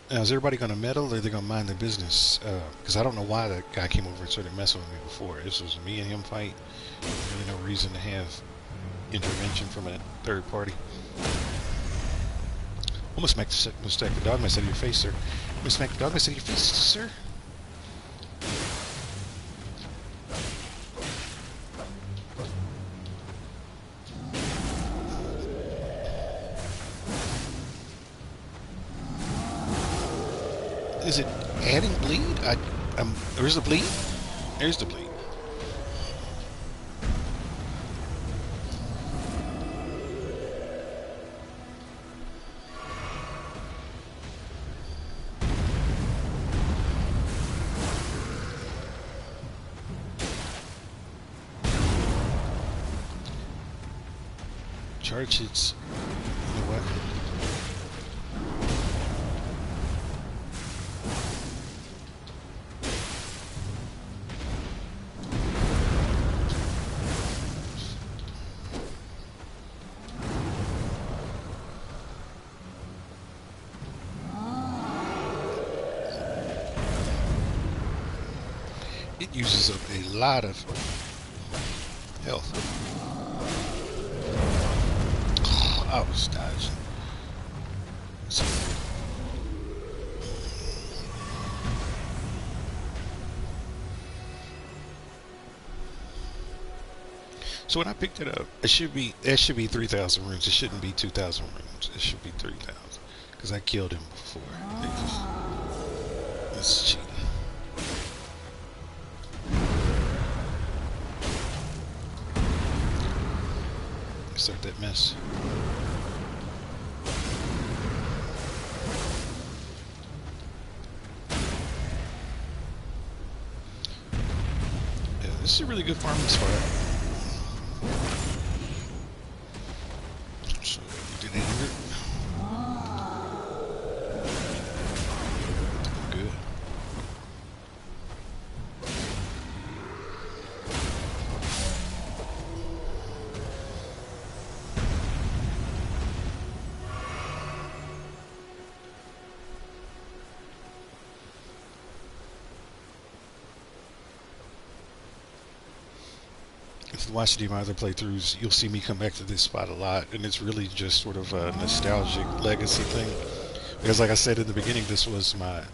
Now, is everybody going to meddle, or are they going to mind their business? Because I don't know why that guy came over and started messing with me before. This was a me and him fight. Really no reason to have intervention from a third party. Almost smack the dog mess out of your face, sir. Almost smack the dog mess out of your face, sir. Is it adding bleed? Where's the bleed? There's the bleed. Charge its weapon. It uses up a lot of health. Oh, I was dodging. So when I picked it up, it should be 3,000 runes. It shouldn't be 2,000 runes. It should be 3,000 because I killed him before. It's cheating. Start that mess. Yeah, this is a really good farming spot. So we did 800. Good. If you watch any of my other playthroughs, you'll see me come back to this spot a lot, and it's really just sort of a nostalgic legacy thing. Because, like I said in the beginning, this was my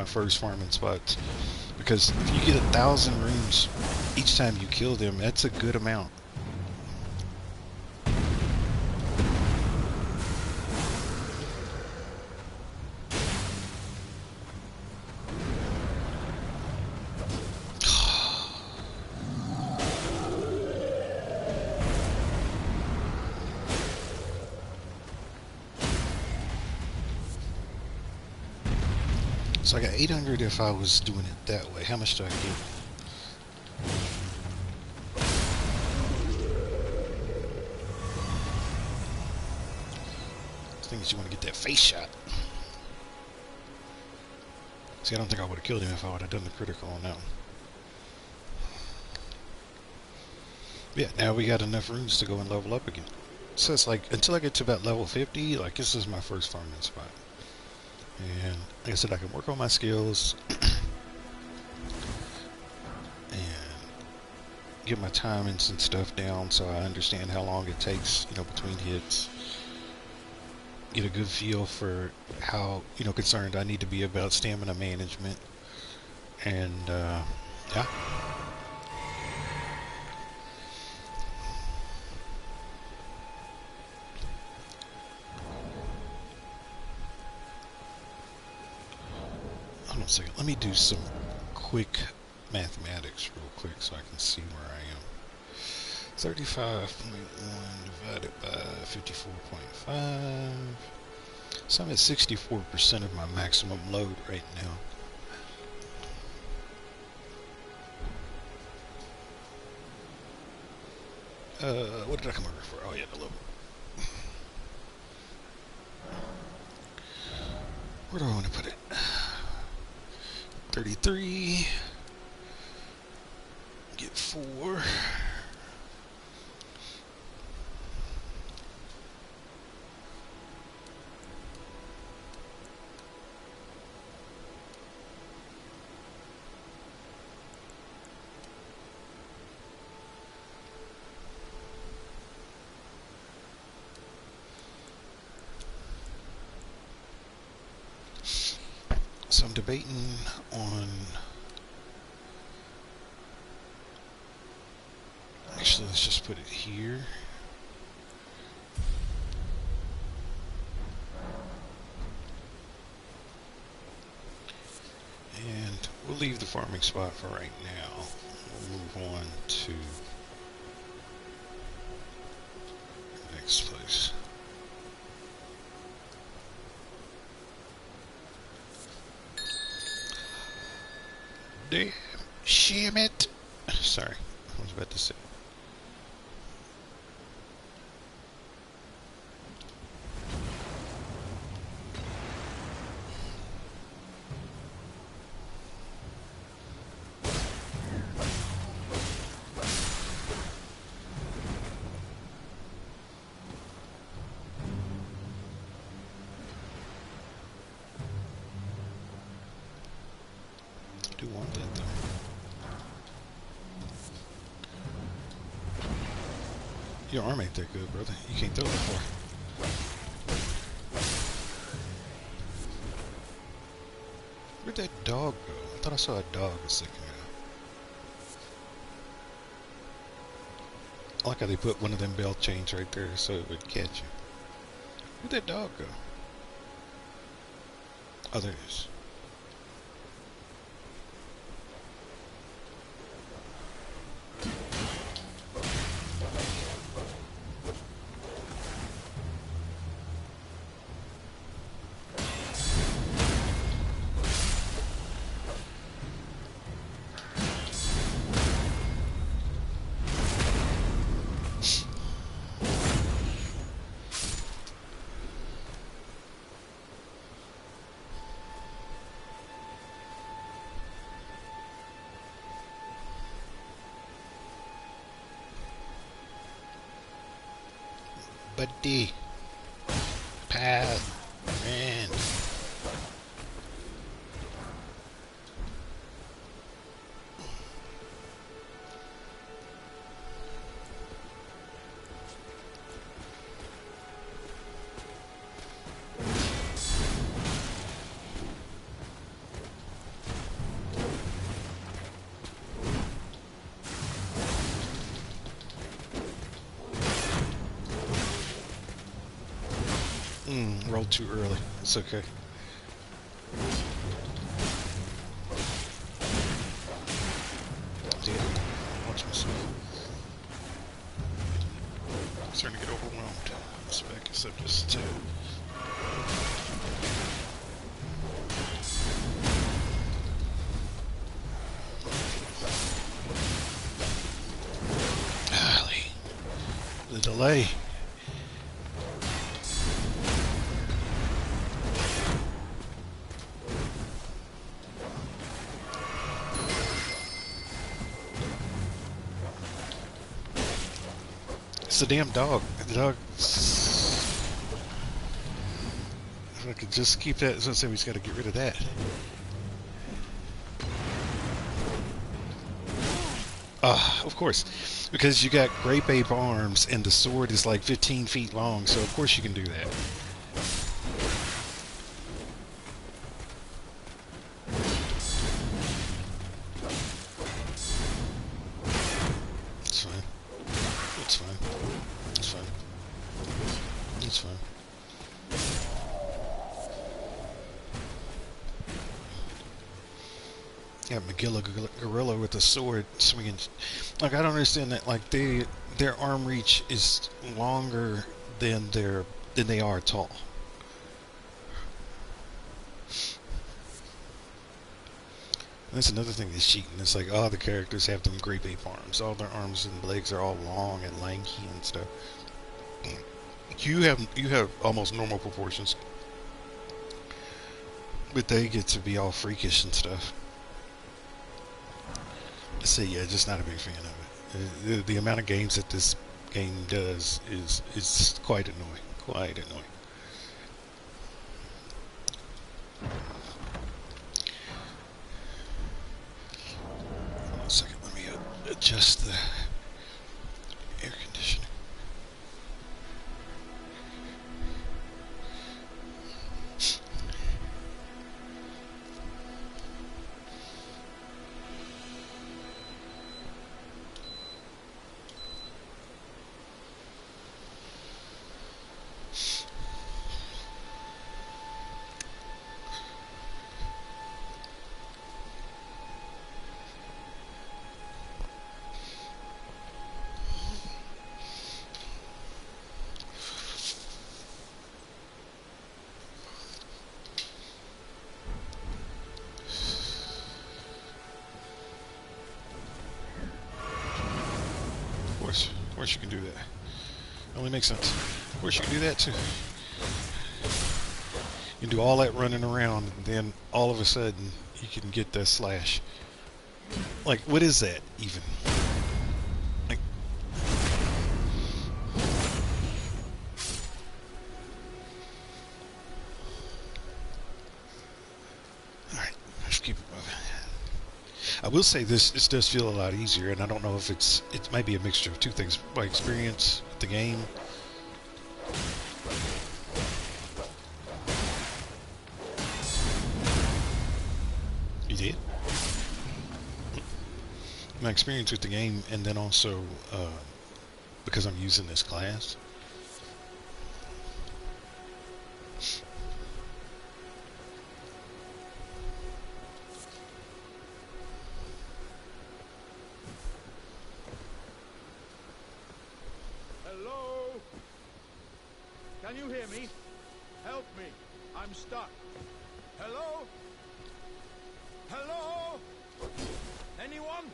first farming spot. Because if you get 1,000 runes each time you kill them, that's a good amount. So I got 800 if I was doing it that way. How much do I get? The thing is, you want to get that face shot. See, I don't think I would have killed him if I would have done the critical on that one. Yeah, now we got enough runes to go and level up again. So it's like, until I get to about level 50, like, this is my first farming spot. And like I said, I can work on my skills and get my timings and stuff down so I understand how long it takes, between hits. Get a good feel for how, concerned I need to be about stamina management. And, yeah. Hold on a second. Let me do some quick mathematics real quick so I can see where I am. 35.1 divided by 54.5. So I'm at 64% of my maximum load right now. What did I come over for? Oh yeah, the load. Where do I want to put it? 33. Get 4. So I'm debating on, actually let's just put it here. we'll leave the farming spot for right now. We'll move on to the next place. Damn, sham it. Sorry, I was about to say. I do want that though. Your arm ain't that good, brother. You can't throw that far. Where'd that dog go? I thought I saw a dog a second ago. I like how they put one of them bell chains right there so it would catch you. Where'd that dog go? Oh, there it is. Buddy. Pal. Man. Rolled too early. It's okay. Damn. Watch myself. I'm starting to get overwhelmed. Spec is up just two. Golly. The delay. It's a damn dog. The dog. If I could just keep that, so he's got to get rid of that. Of course. Because you got grape ape arms and the sword is like 15 feet long, so of course you can do that. It's fine. It's fine. It's fine. It's fine. Yeah, Magilla Gorilla with a sword swinging. Like, I don't understand that. Like, their arm reach is longer than they are tall. And that's another thing that's cheating. It's like all the characters have them grape ape arms. All their arms and legs are all long and lanky and stuff. You have almost normal proportions, but they get to be all freakish and stuff. So yeah, just not a big fan of it. The amount of games that this game does is quite annoying. Quite annoying. Hold on a second. Let me adjust the air conditioning. course you can do that. Only makes sense. Of course you can do that too. You can do all that running around, and then all of a sudden you can get that slash. Like, what is that even? Like, all right, let's keep it moving. I will say this does feel a lot easier, and I don't know if it might be a mixture of two things. My experience with the game. You did? My experience with the game, and then also because I'm using this class. Hello? Can you hear me? Help me. I'm stuck. Hello? Hello? Anyone?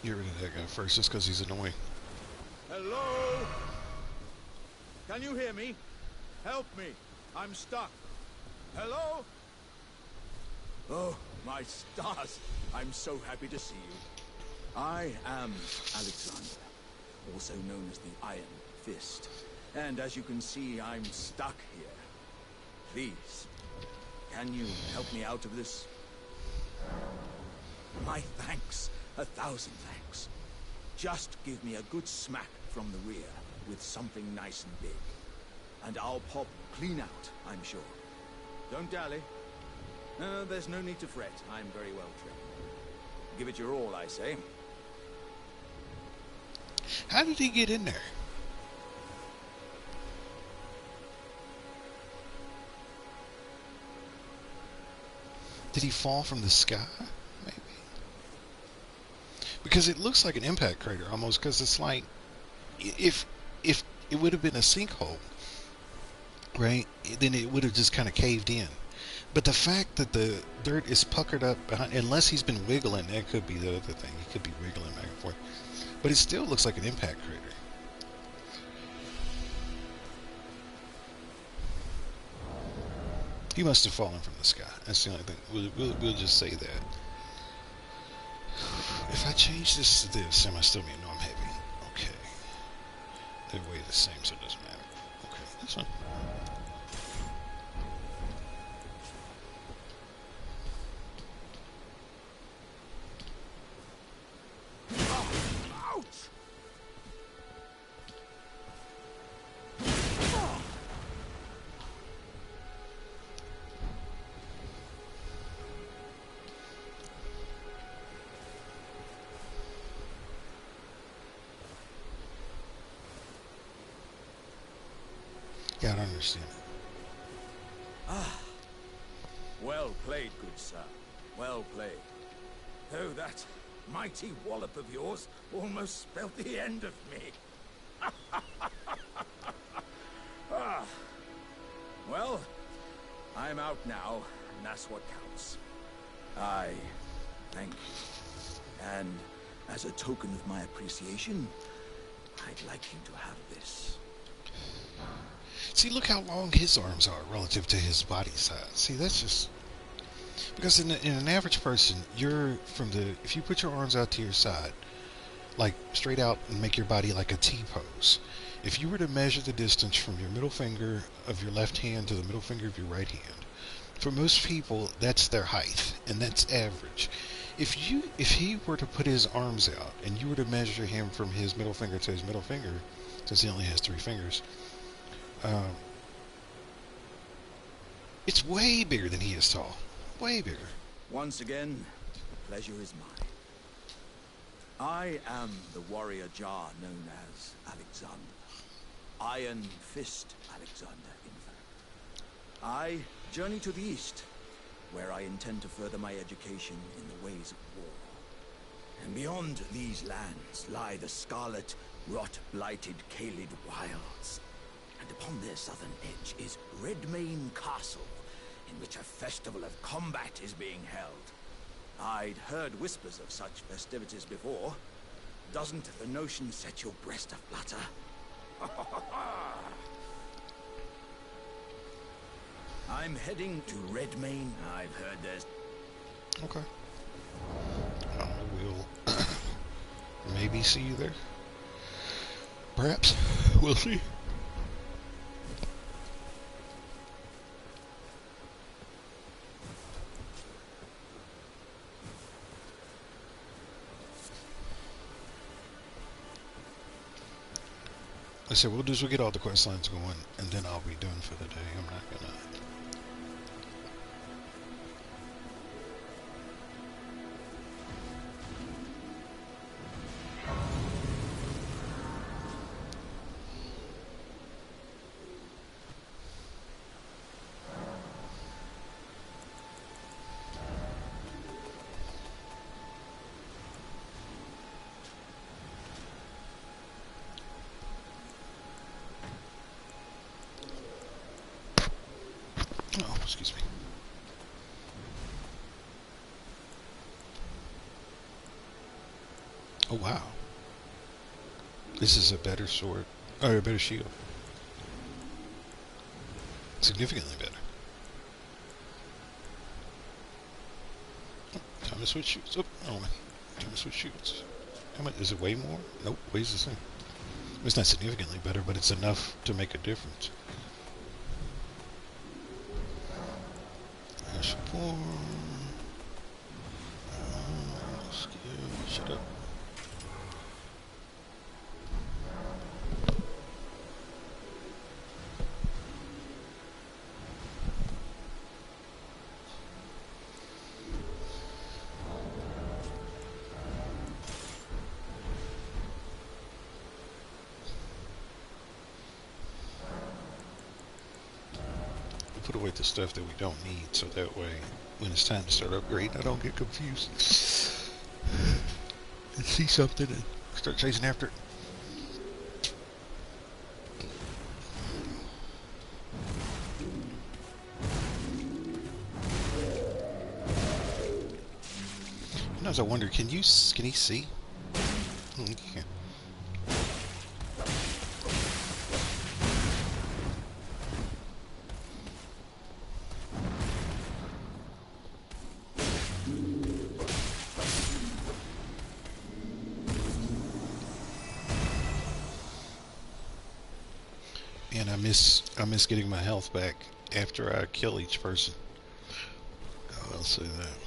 Get rid of that guy first, just because he's annoying. Hello? Can you hear me? Help me. I'm stuck. Hello? Oh, my stars. I'm so happy to see you. I am Alexander, also known as the Iron Fist. And as you can see, I'm stuck here. Please, can you help me out of this? My thanks. 1,000 thanks. Just give me a good smack from the rear with something nice and big. And I'll pop clean out, I'm sure. Don't dally. There's no need to fret. I'm very well trained. Give it your all, I say. How did he get in there? Did he fall from the sky? Maybe. Because it looks like an impact crater almost, because it's like, if it would have been a sinkhole, right, then it would have just kind of caved in. But the fact that the dirt is puckered up behind, unless he's been wiggling, that could be the other thing. He could be wiggling back and forth. But it still looks like an impact crater. He must have fallen from the sky. That's the only thing. We'll just say that. If I change this to this, am I still being? No, I'm heavy. Okay. They weigh the same, so it doesn't matter. Okay, that's fine. Yeah, I don't understand. Well played, good sir. Well played. Oh, that mighty wallop of yours almost spelled the end of me. Well, I'm out now, and that's what counts. I thank you. And as a token of my appreciation, I'd like you to have this. See, look how long his arms are relative to his body size. See, that's just... Because in an average person, if you put your arms out to your side, like straight out and make your body like a T-pose, if you were to measure the distance from your middle finger of your left hand to the middle finger of your right hand, for most people, that's their height, and that's average. If he were to put his arms out, and you were to measure him from his middle finger to his middle finger, since he only has 3 fingers, it's way bigger than he is tall. Way bigger. Once again, the pleasure is mine. I am the warrior Jar known as Alexander. Iron Fist Alexander, in fact. I journey to the east, where I intend to further my education in the ways of war. And beyond these lands lie the scarlet, rot-blighted Kaled wilds. And upon their southern edge is Redmane Castle, in which a festival of combat is being held. I'd heard whispers of such festivities before. Doesn't the notion set your breast aflutter? I'm heading to Redmane. I've heard there's... Okay. We'll maybe see you there. Perhaps. We'll see. I said we'll do is we'll get all the quest lines going, and then I'll be done for the day. I'm not gonna. Oh, excuse me. Oh wow. This is a better sword, or a better shield. Significantly better. Oh, time to switch shoots. Oh, oh man. Time to switch shoots. How much is it? Way more? Nope, weighs the same. It's not significantly better, but it's enough to make a difference. Ashborn. Skill. Shut up. Put away the stuff that we don't need, so that way, when it's time to start upgrading, I don't get confused and see something and start chasing after it. Sometimes I wonder, can he see? He can't. And I miss getting my health back after I kill each person. I'll say that.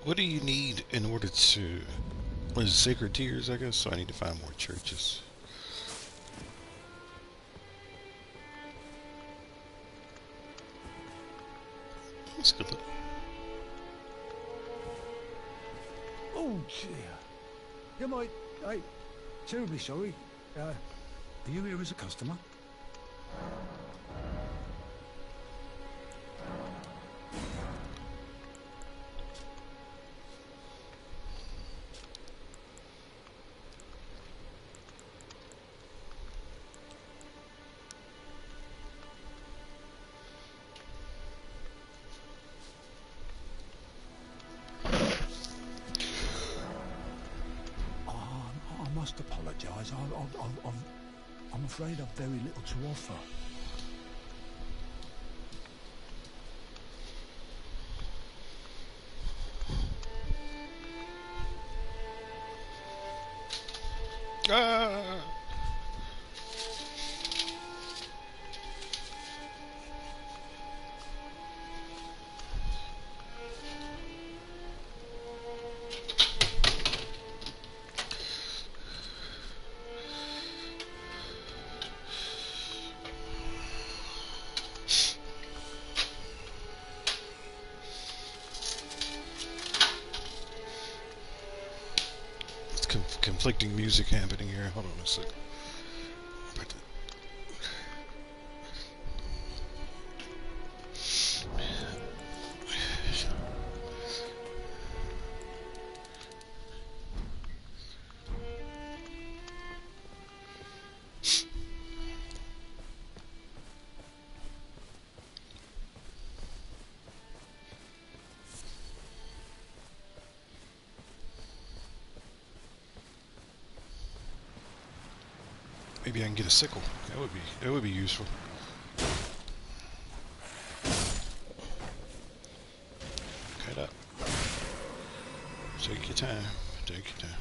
What do you need in order to... What is it, Sacred Tears, I guess? So I need to find more churches. That's good. Oh dear. You might... terribly sorry. Are you here as a customer? I must apologise. I'm afraid I've very little to offer. Ah! Conflicting music happening here. Hold on a second. Maybe I can get a sickle. That would be useful. Cut up. Take your time. Take your time.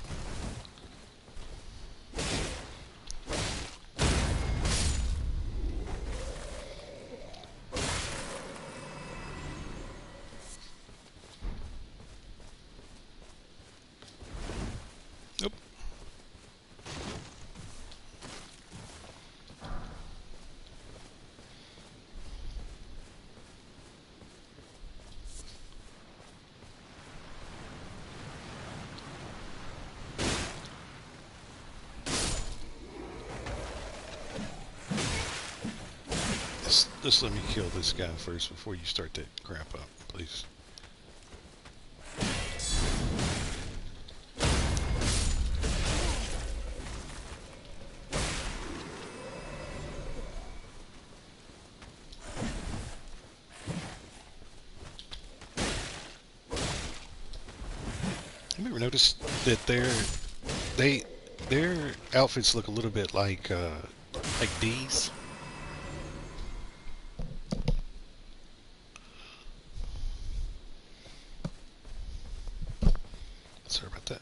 Nope. Just let me kill this guy first before you start that crap up, please. Have you ever noticed that their outfits look a little bit like D's? Sorry about that.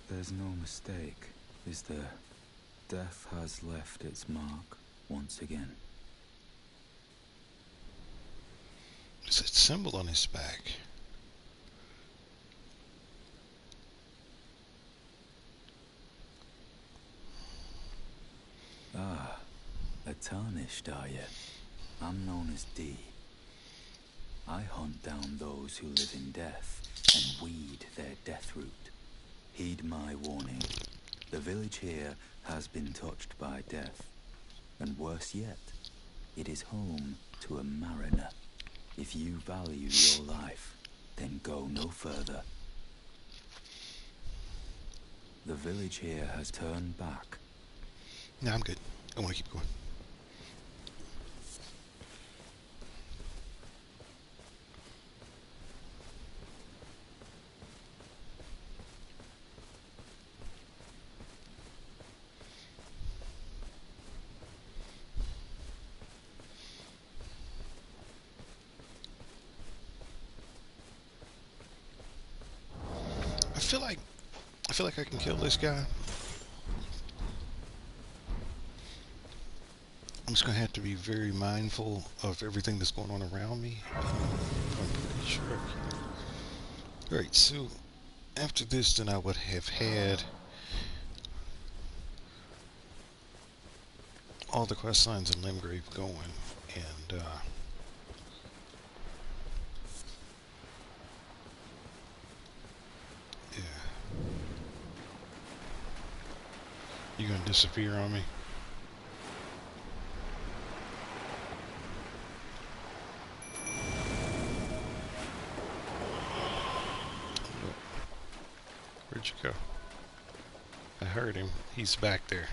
There's no mistake, is there? Death has left its mark once again. What's that symbol on his back? Ah, a tarnished, are you? I'm known as D. I hunt down those who live in death and weed their death root. Heed my warning. The village here has been touched by death. And worse yet, it is home to a mariner. If you value your life, then go no further. The village here has turned back. No, I'm good. I want to keep going. I feel like I can kill this guy. I'm just gonna have to be very mindful of everything that's going on around me. I'm pretty sure I can. Alright, so after this, then I would have had all the quest lines in Limgrave going, and yeah. You gonna disappear on me? Where'd you go? I heard him. He's back there.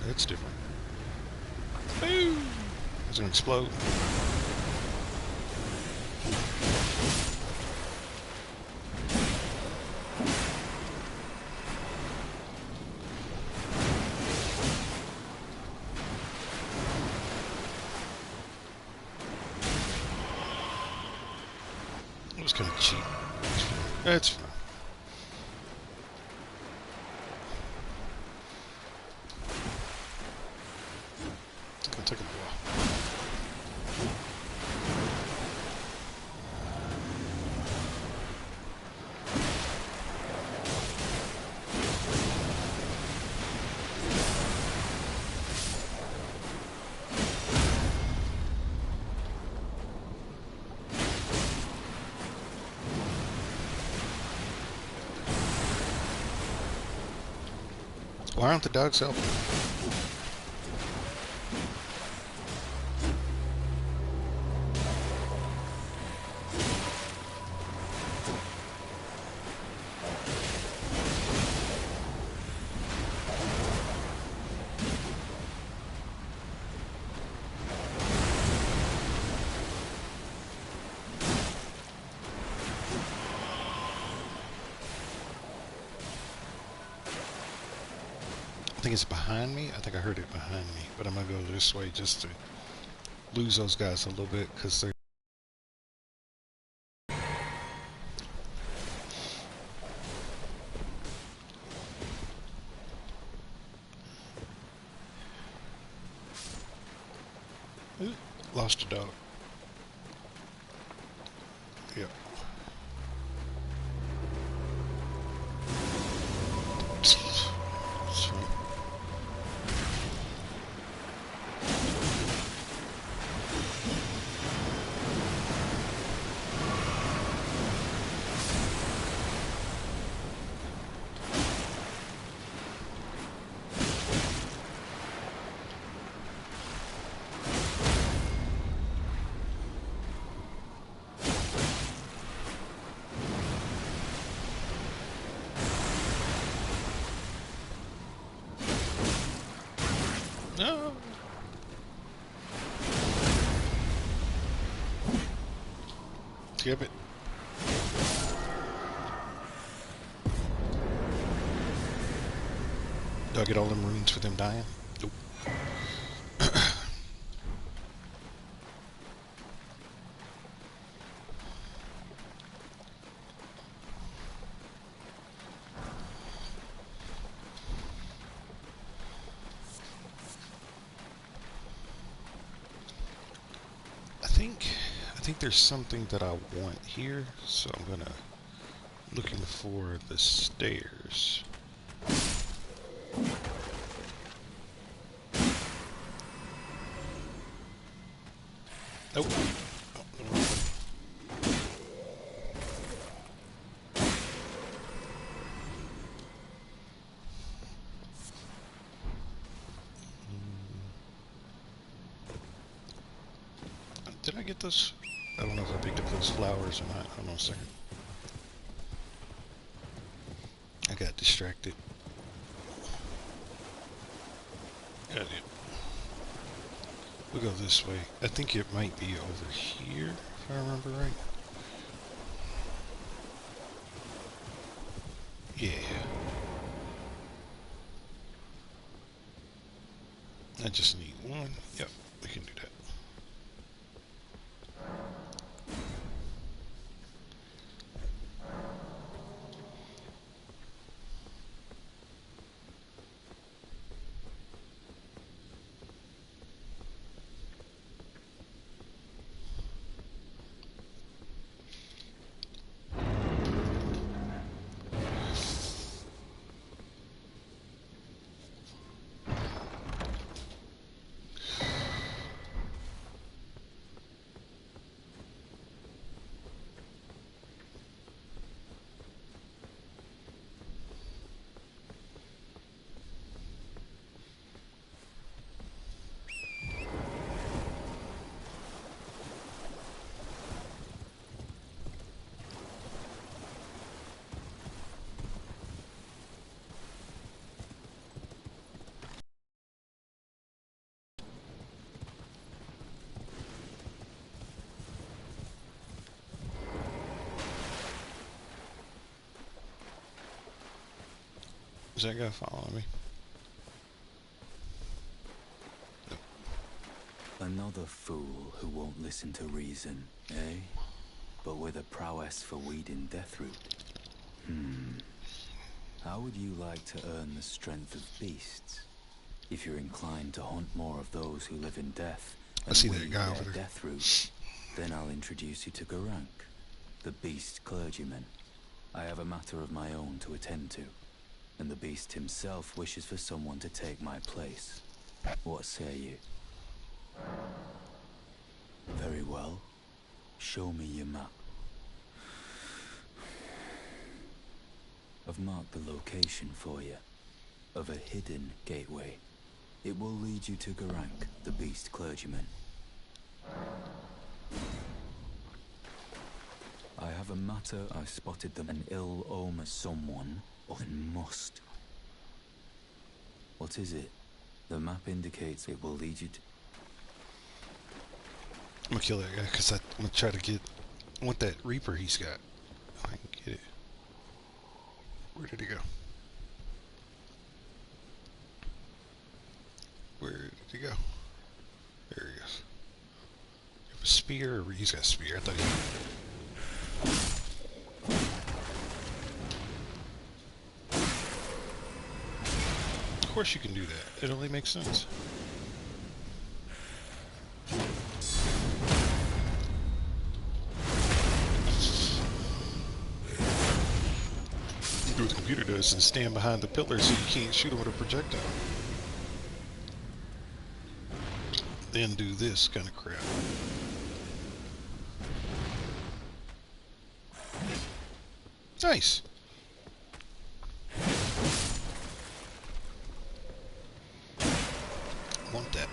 That's different. Boom! It's gonna explode. It was kind of cheap. That's fine. It's gonna take a while. Why aren't the dogs helping? I think it's behind me. I think I heard it behind me, but I'm gonna go this way just to lose those guys a little bit because they're. Ooh, lost a dog. Yep. No. Skip it. Do I get all them runes for them dying? Nope. I think there's something that I want here, so I'm gonna looking for the stairs. Nope. Oh, no. Did I get those? I don't know if I picked up those flowers or not. Hold on a second. I got distracted. Got it. We'll go this way. I think it might be over here, if I remember right. Yeah. I just need one. Yep, we can do that. Is that guy following me? Nope. Another fool who won't listen to reason, eh? But with a prowess for weeding Deathroot. How would you like to earn the strength of beasts? If you're inclined to hunt more of those who live in death I and see that weed guy their over there. Deathroot, then I'll introduce you to Garank, the beast clergyman. I have a matter of my own to attend to, and the beast himself wishes for someone to take my place. What say you? Very well. Show me your map. I've marked the location for you. of a hidden gateway. It will lead you to Garank, the beast clergyman. I have a matter. I spotted them. An ill omen. Someone and must. What is it? The map indicates it will lead you to... I'm gonna kill that guy because I'm gonna try to get... I want that Reaper he's got. If I can get it. Where did he go? Where did he go? There he goes. You have a spear? Or he's got a spear. I thought he... Of course you can do that. It only makes sense. Do what the computer does and stand behind the pillar so you can't shoot him with a projectile. Then do this kind of crap. Nice. Want that.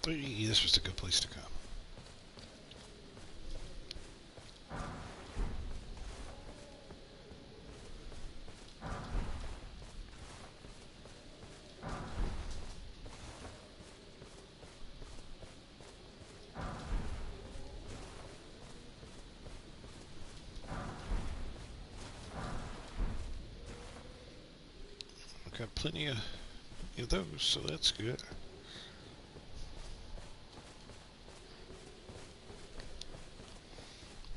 Hey, this was a good place to come. I've got plenty of those, so that's good.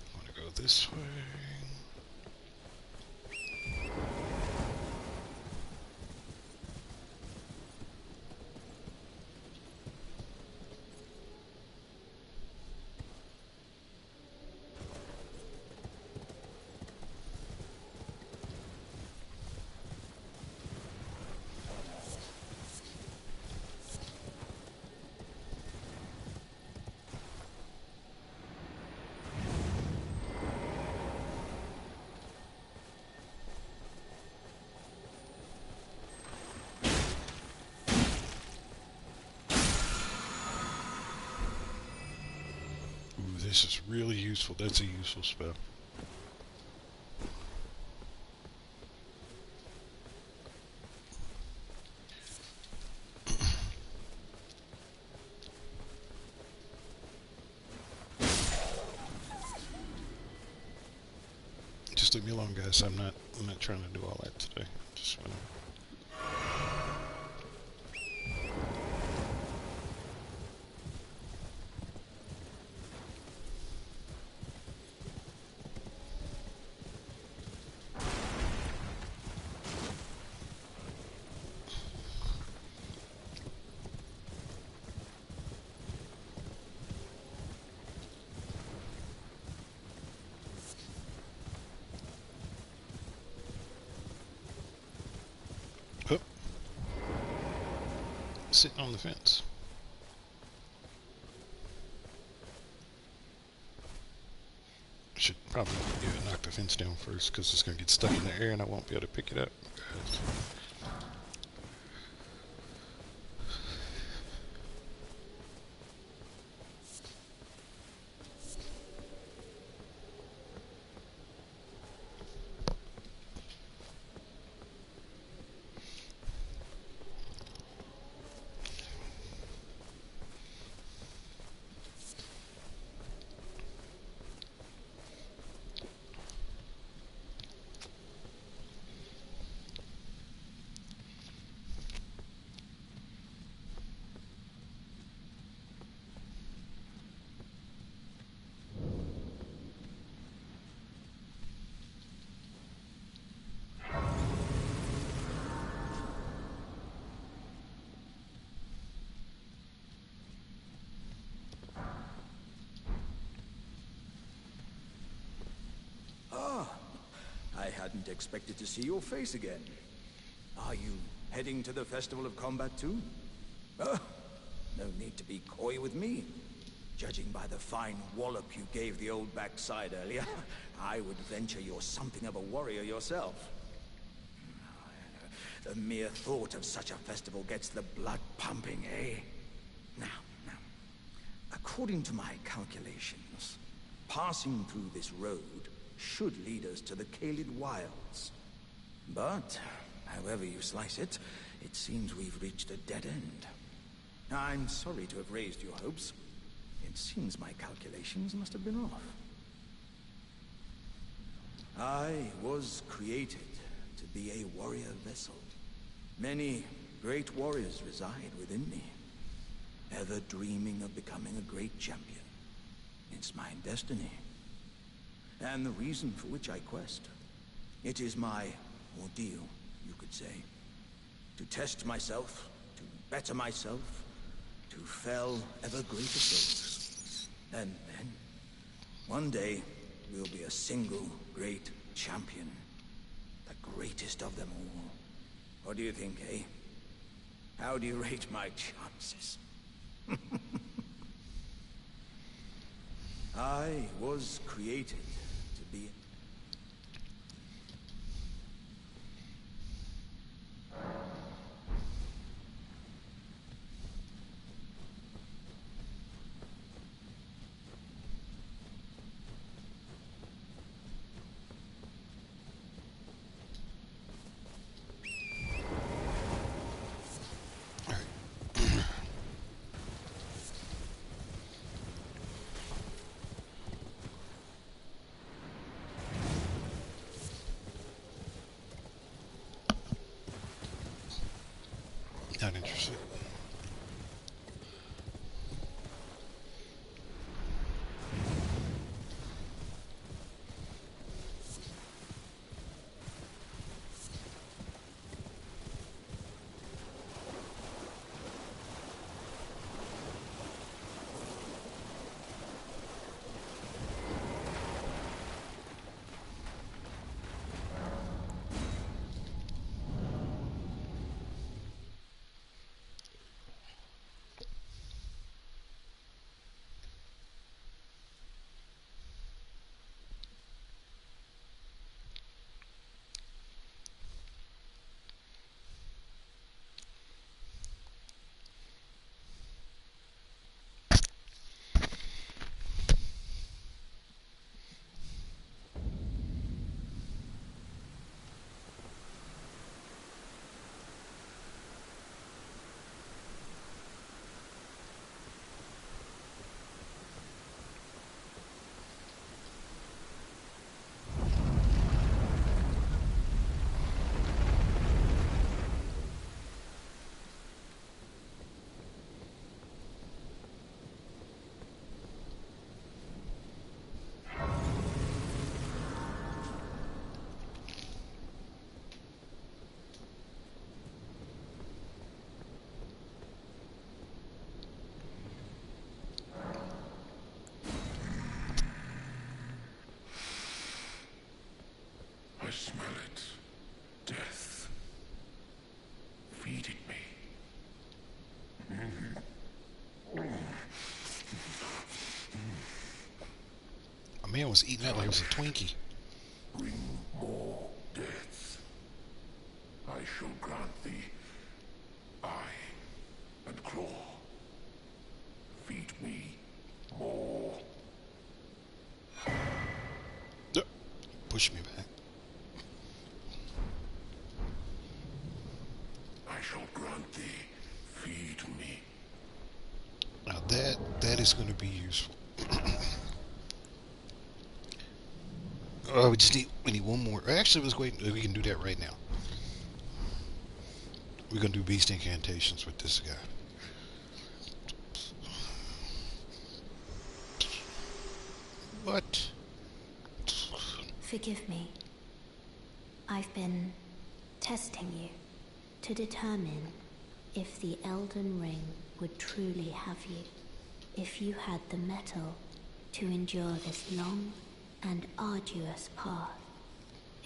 I want to go this way. Ooh, this is really useful. That's a useful spell. Just leave me alone, guys. I'm not trying to do all that today. Just wanna... Oh. Sitting on the fence. Should probably knock the fence down first because it's going to get stuck in the air and I won't be able to pick it up. hadn't expected to see your face again. Are you heading to the Festival of Combat too? Oh, no need to be coy with me. Judging by the fine wallop you gave the old backside earlier, I would venture you're something of a warrior yourself. The mere thought of such a festival gets the blood pumping, eh? Now, according to my calculations, passing through this road should lead us to the Kaled Wilds. But, however you slice it, it seems we've reached a dead end. I'm sorry to have raised your hopes. It seems my calculations must have been off. I was created to be a warrior vessel. Many great warriors reside within me, ever dreaming of becoming a great champion. It's my destiny, and the reason for which I quest. It is my ordeal, you could say. To test myself, to better myself, to fell ever greater souls. And then, one day, we'll be a single great champion. The greatest of them all. What do you think, eh? How do you rate my chances? I was created to be... Not interested. I smell it. Death. Feeding me. A man was eating that like it was a Twinkie. Bring more death. I shall grant thee eye and claw. Feed me more. Push me back. I shall grant thee. Feed me. Now that is going to be useful. Oh, we need one more. Actually, let's wait. We can do that right now. We're gonna do beast incantations with this guy. What? Forgive me. I've been testing you to determine if the Elden Ring would truly have you. If you had the mettle to endure this long and arduous path.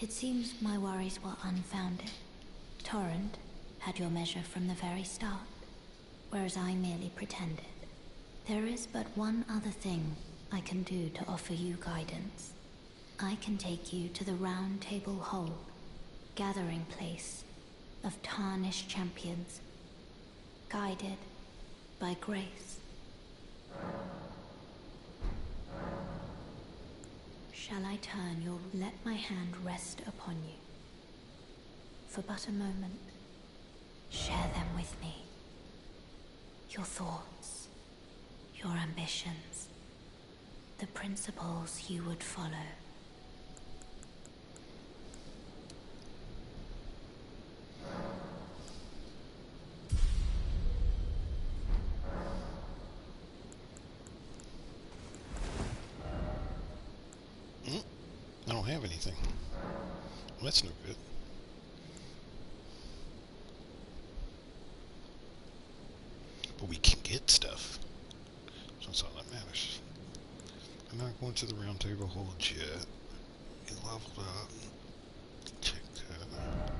It seems my worries were unfounded. Torrent had your measure from the very start, whereas I merely pretended. There is but one other thing I can do to offer you guidance. I can take you to the Round Table Hole, gathering place of tarnished champions, guided by grace. Shall I turn your... Let my hand rest upon you. For but a moment, share them with me. Your thoughts, your ambitions, the principles you would follow. I don't have anything. Well, that's no good. But we can get stuff. So that's all that matters. I'm not going to the round table hold yet. You leveled up. Check that.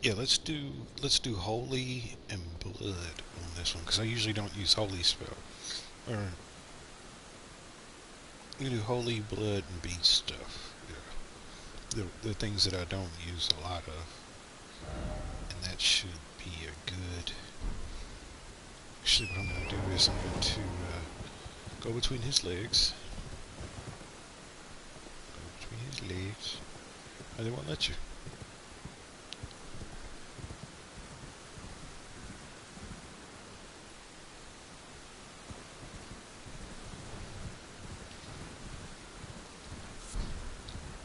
Yeah, let's do holy and blood on this one because I usually don't use holy spell. Or you do holy, blood, and beast stuff. Yeah, the things that I don't use a lot of, and that should be a good. Actually, what I'm going to do is I'm going to go between his legs. Go between his legs. Oh, they won't let you.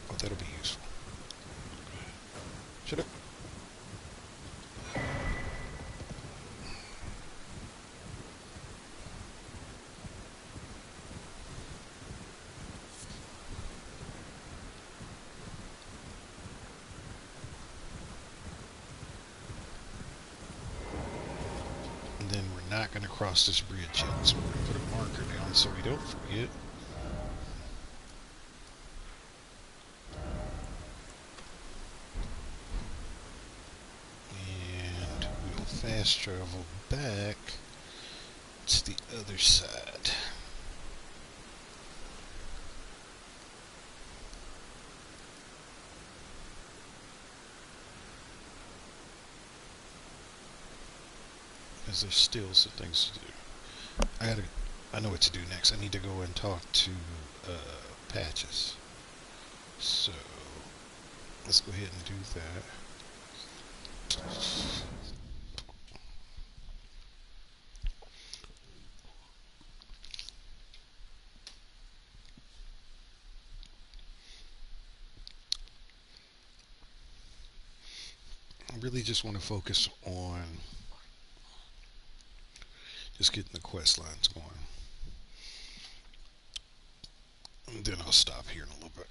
Oh, that'll be useful. Shut up. And then we're not going to cross this bridge yet, so we're going to put a marker down so we don't forget. And we'll fast travel back to the other side. Because there's still some things to do. I know what to do next. I need to go and talk to Patches. So let's go ahead and do that. I really just want to focus on just getting the quest lines going. And then I'll stop here in a little bit.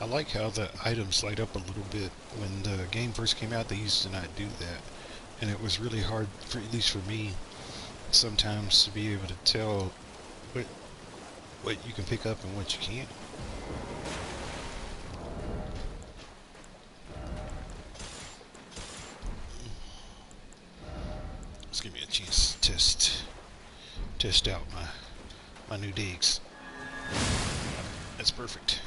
I like how the items light up a little bit. When the game first came out, they used to not do that. And it was really hard, for at least for me, sometimes to be able to tell what you can pick up and what you can't. Let's give me a chance to test out my new digs. That's perfect.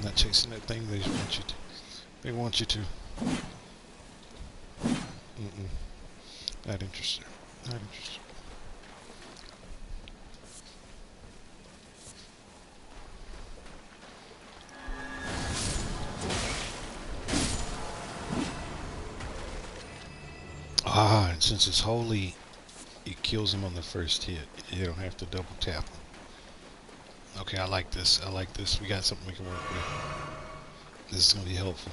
Not chasing that thing they want you to. They want you to. Not interested. Not interested. Ah, and since it's holy, it kills him on the first hit. You don't have to double tap him. Okay, I like this. I like this. We got something we can work with. This is going to be helpful.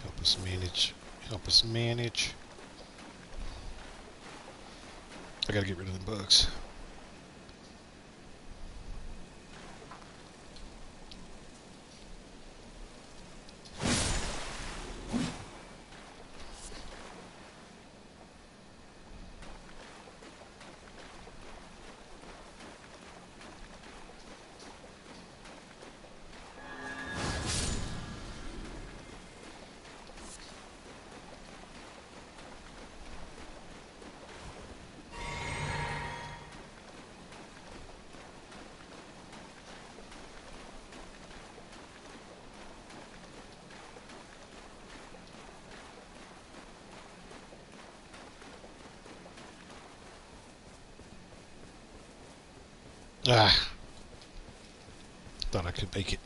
Help us manage. Help us manage. I got to get rid of the bugs. Ah, thought I could make it.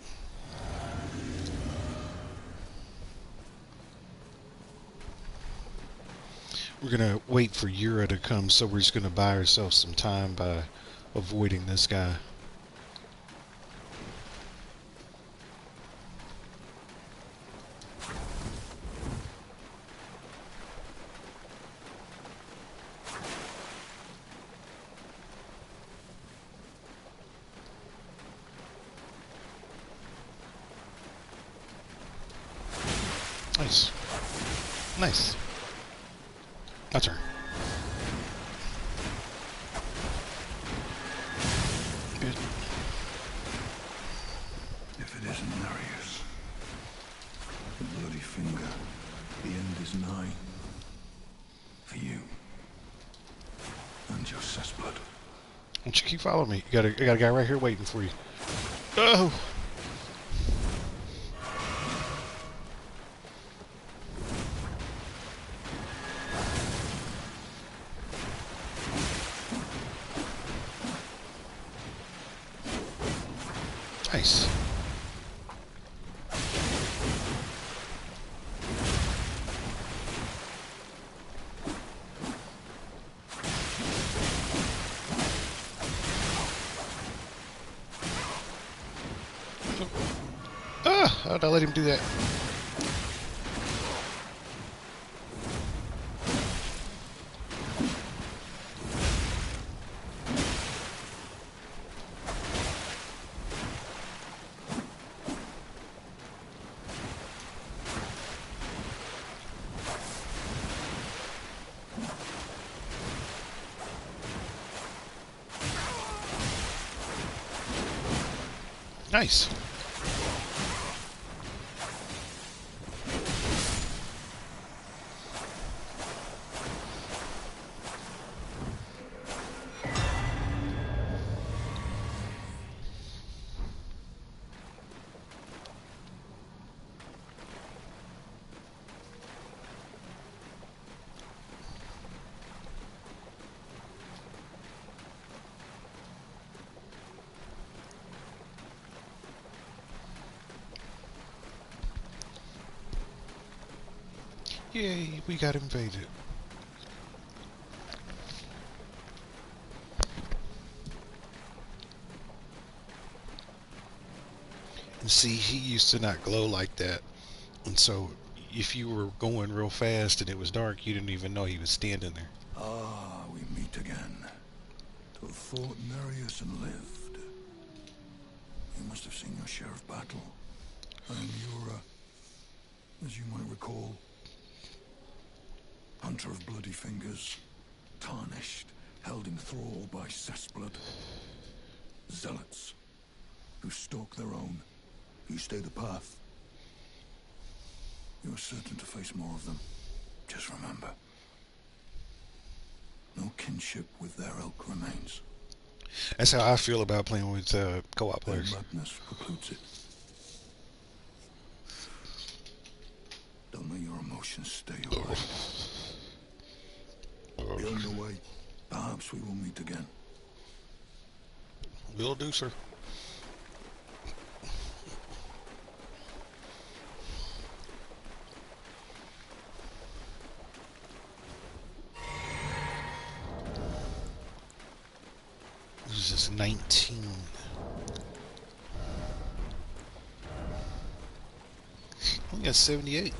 We're gonna wait for Yura to come, so we're just gonna buy ourselves some time by avoiding this guy. Nice. Nice. My turn. Good. If it isn't Narius, the bloody finger, the end is nigh. For you. And your cessblood. Why don't you keep following me? I got a guy right here waiting for you. Oh! Nice. Ah! How did I let him do that? Nice. Yay, we got invaded. And see, he used to not glow like that. And so, if you were going real fast and it was dark, you didn't even know he was standing there. Ah, we meet again. To have fought Nereus and lived. You must have seen your share of battle. And you're, as you might recall, hunter of bloody fingers, tarnished, held in thrall by cessblood. Zealots, who stalk their own, who stay the path. You're certain to face more of them. Just remember, no kinship with their ilk remains. That's how I feel about playing with co-op Their players. madness precludes it. Don't let your emotions stay away. Be on your way. Perhaps we will meet again. Will do, sir. This is 19. Only got 78.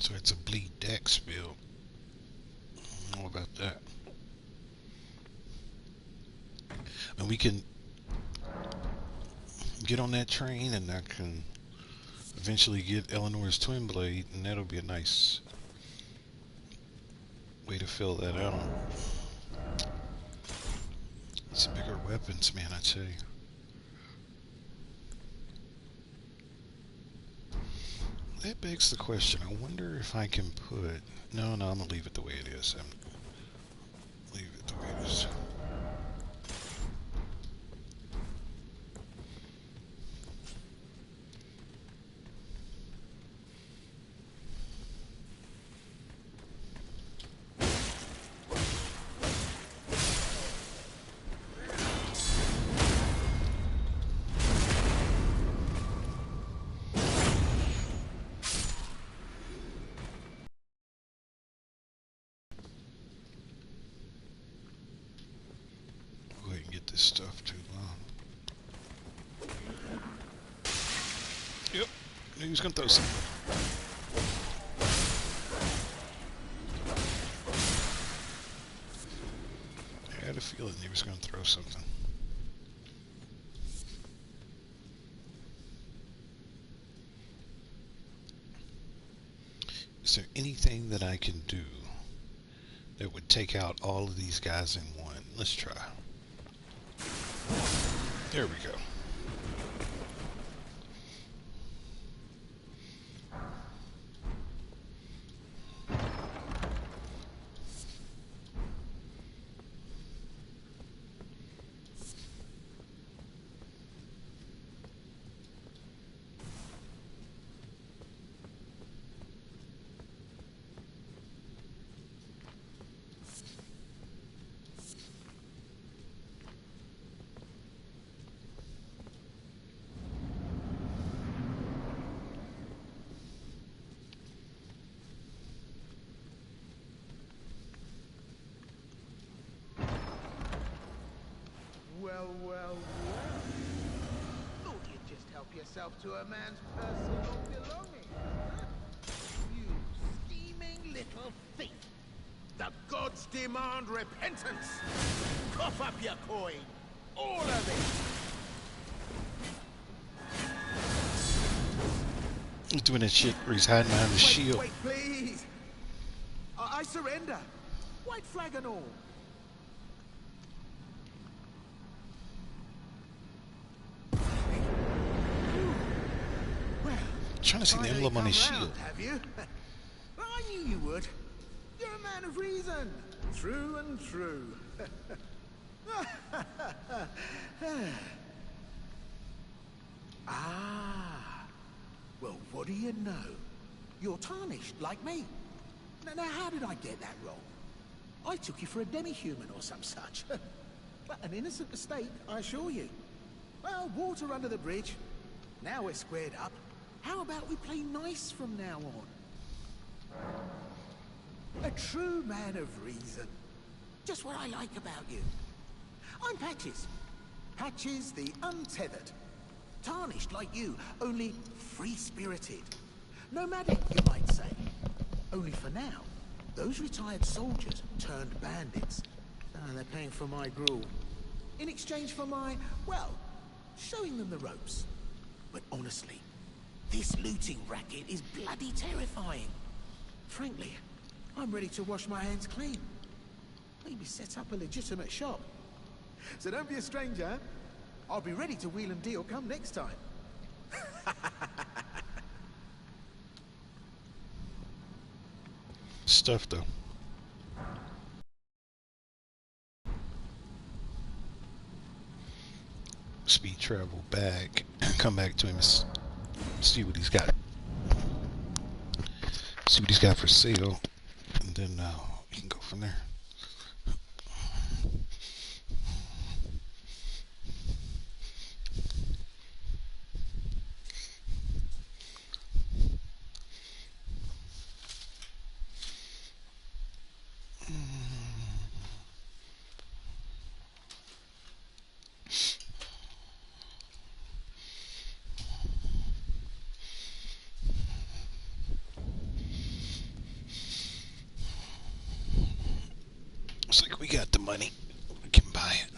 So it's a bleed dex build. I don't know about that. And we can get on that train and I can eventually get Eleanor's twin blade, and that'll be a nice way to fill that out. It's bigger weapons, man, I tell you. That begs the question. I wonder if I can put... No, I'm going to leave it the way it is. Leave it the way it is. Go ahead and get this stuff too long. Yep, knew he was going to throw something. I had a feeling he was going to throw something. Is there anything that I can do that would take out all of these guys in one? Let's try. There we go. yourself to a man's personal belongings, huh? You scheming little thief! The gods demand repentance! Cough up your coin! All of it! He's doing that shit where he's hiding behind the shield. Wait, please! I surrender! White flag and all! Trying to see the emblem on his shield. Have you? I knew you would. You're a man of reason. True and true. Ah. Well, what do you know? You're tarnished, like me. Now, how did I get that wrong? I took you for a demi-human or some such. But an innocent mistake, I assure you. Well, water under the bridge. Now we're squared up. How about we play nice from now on? A true man of reason. Just what I like about you. I'm Patches. Patches the untethered. Tarnished like you, only free-spirited. Nomadic, you might say. Only for now, those retired soldiers turned bandits. And they're paying for my gruel. In exchange for my, well, showing them the ropes. But honestly, this looting racket is bloody terrifying. Frankly, I'm ready to wash my hands clean. Maybe set up a legitimate shop. So don't be a stranger. I'll be ready to wheel and deal come next time. Stuff though. Speed travel back. Come back to him and see what he's got. See what he's got for sale, and then you can go from there. Looks like we got the money. We can buy it.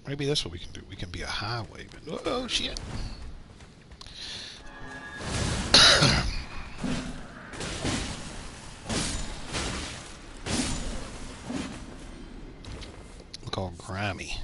Maybe that's what we can do. We can be a highwayman. Oh shit. Look all grimy.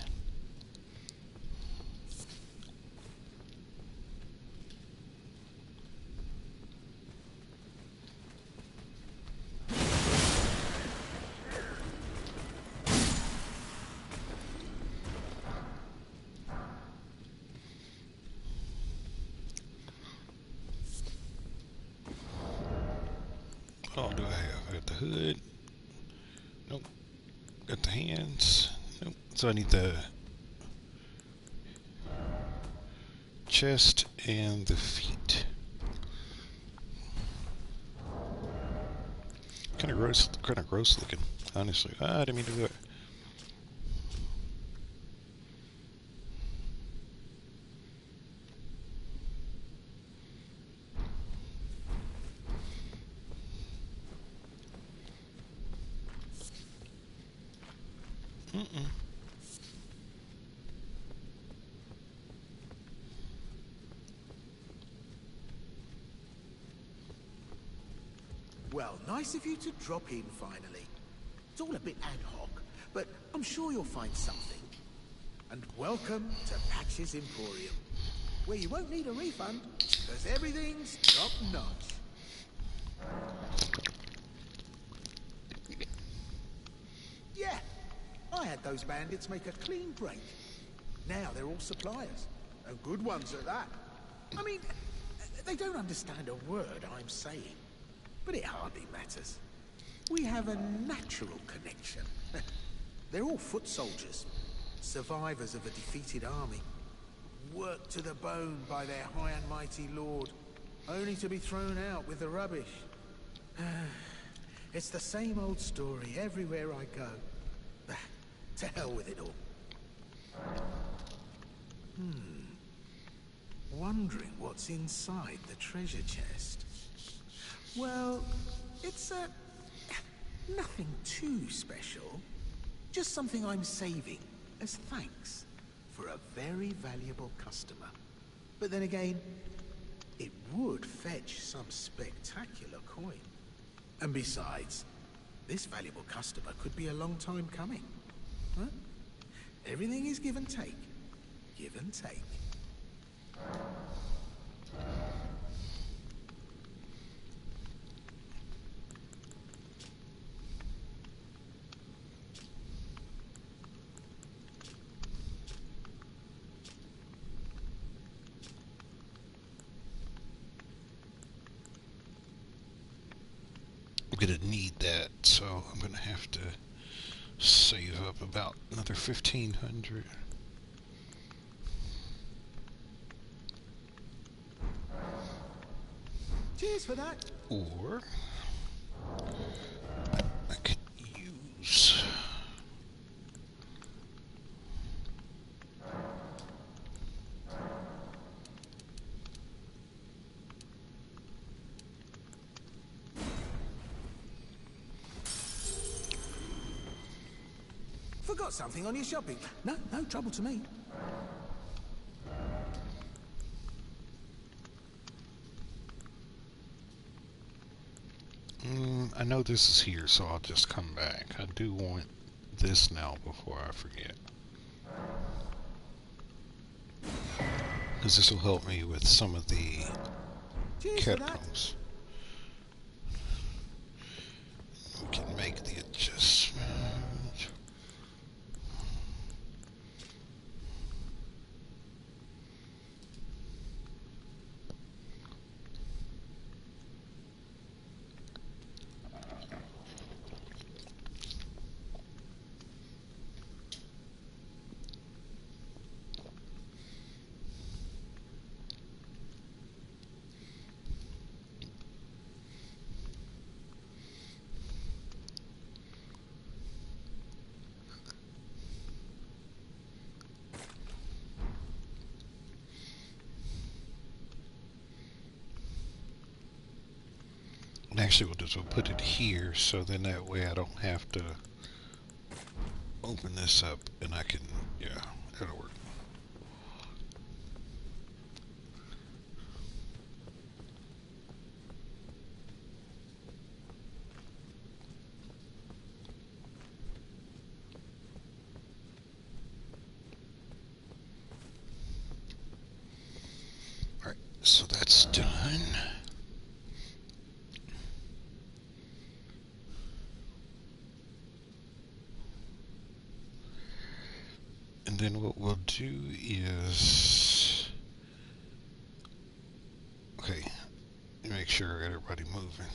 What all do I have? I got the hood. Nope. Got the hands. Nope. So I need the chest and the feet. Kind of gross looking, honestly. I didn't mean to do it. Well, nice of you to drop in finally. It's all a bit ad hoc, but I'm sure you'll find something. And welcome to Patches Emporium, where you won't need a refund, because everything's top-notch. Yeah, I had those bandits make a clean break. Now they're all suppliers, and good ones at that. I mean, they don't understand a word I'm saying, but it hardly matters. We have a natural connection. They're all foot soldiers, survivors of a defeated army, worked to the bone by their high and mighty lord, only to be thrown out with the rubbish. It's the same old story everywhere I go. To hell with it all. Wondering what's inside the treasure chest. Well, it's nothing too special. Just something I'm saving as thanks for a very valuable customer. But then again, it would fetch some spectacular coin. And besides, this valuable customer could be a long time coming. Huh? Everything is give and take. Give and take. I'm gonna need that, so I'm gonna have to save up about another 1,500. Cheers for that. Or I could use. Forgot something on your shopping. No trouble to me. I know this is here, so I'll just come back. I do want this now before I forget. Because this will help me with some of the catacombs. We can make the adjustment. And actually, we'll put it here, so then that way I don't have to open this up, and I can, yeah, that'll work. Alright, so that's done. And then what we'll do is, okay, make sure I got everybody moving.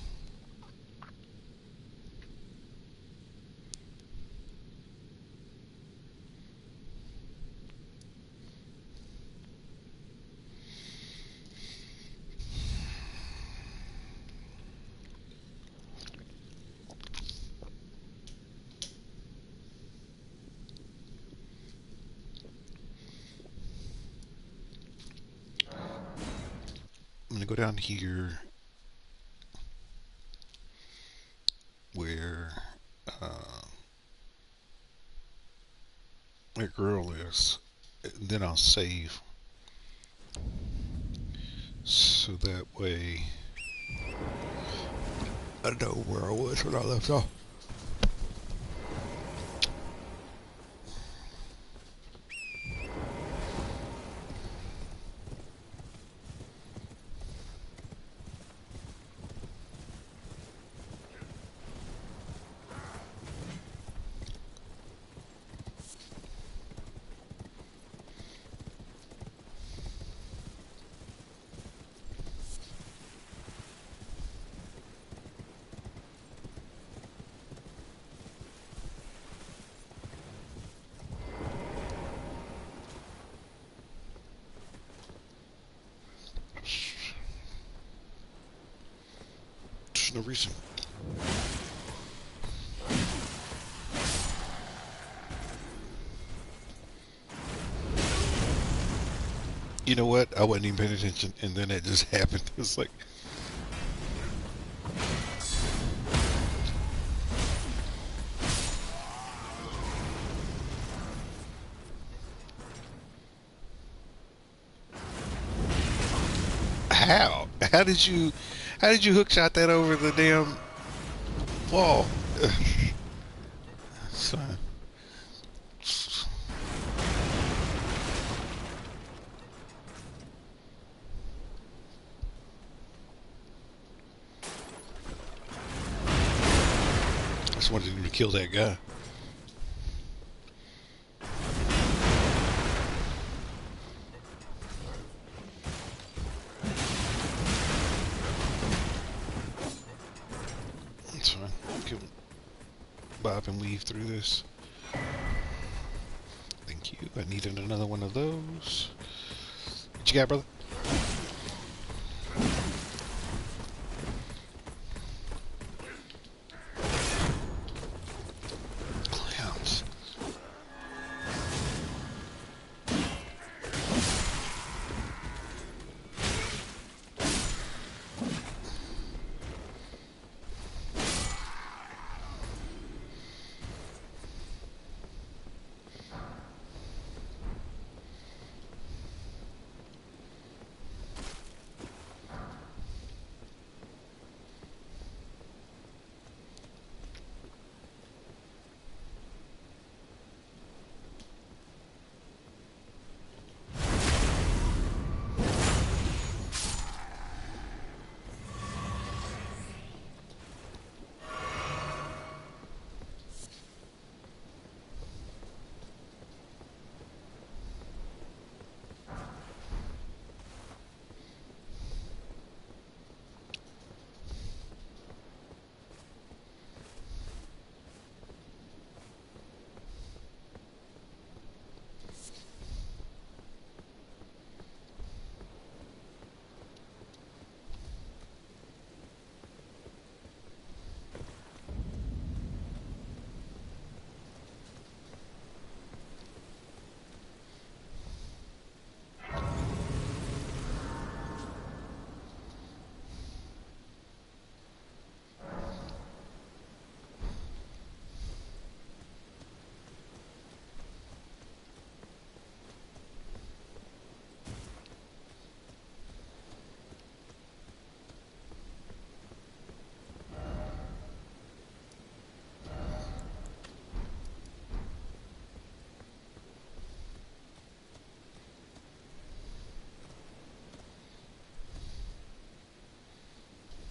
I'm going to go down here where that girl is. And then I'll save. So that way I know where I was when I left off. No reason. You know what? I wasn't even paying attention, and then it just happened. It's like, how? How did you hook shot that over the damn wall? So, I just wanted him to kill that guy. That's fine. I can bob and weave through this. Thank you. I needed another one of those. What you got, brother? Clowns.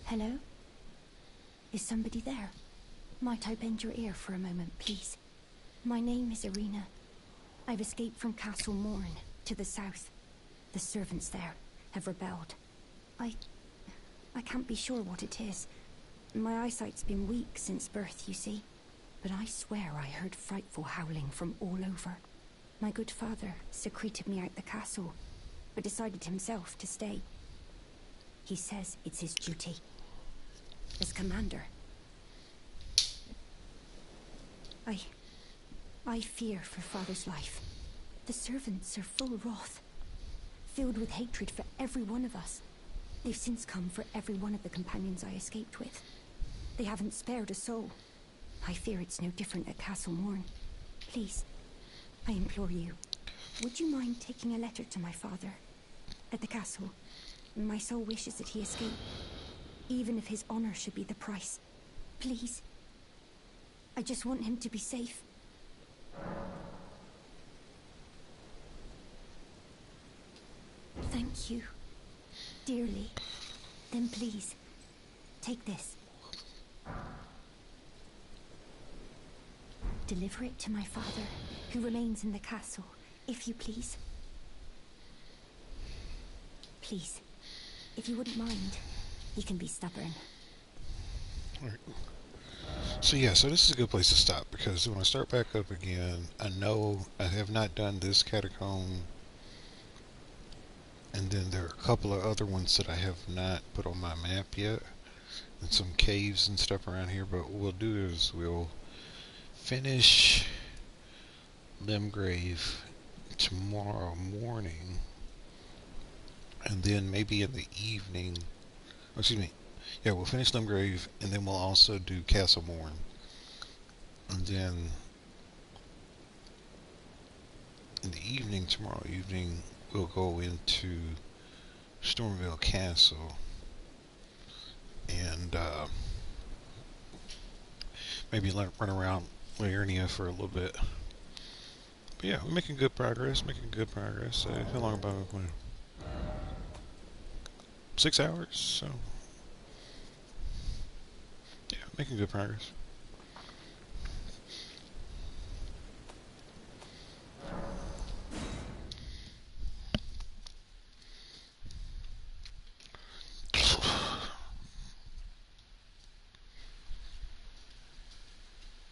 Hello? Is somebody there? Might I bend your ear for a moment, please? My name is Irina. I've escaped from Castle Morn, to the south. The servants there have rebelled. I can't be sure what it is. My eyesight's been weak since birth, you see. But I swear I heard frightful howling from all over. My good father secreted me out the castle, but decided himself to stay. He says it's his duty. As commander. I fear for father's life. The servants are full wrath, filled with hatred for every one of us. They've since come for every one of the companions I escaped with. They haven't spared a soul. I fear it's no different at Castle Morn. Please, I implore you, would you mind taking a letter to my father at the castle? My sole wish is that he escape, even if his honor should be the price. Please. I just want him to be safe. Thank you. Dearly. Then please, take this. Deliver it to my father, who remains in the castle, if you please. Please, if you wouldn't mind, you can be stubborn. All right. So yeah, so this is a good place to stop because when I start back up again, I know I have not done this catacomb, and then there are a couple of other ones that I have not put on my map yet. and some caves and stuff around here. But what we'll do is we'll finish Limgrave tomorrow morning, and then maybe in the evening. Oh, excuse me. Yeah, we'll finish Limgrave, and then we'll also do Castle Morn, and then in the evening, tomorrow evening, we'll go into Stormvale Castle and maybe run around Liurnia for a little bit. But yeah, we're making good progress. Making good progress. How long about 6 hours? So yeah, making good progress.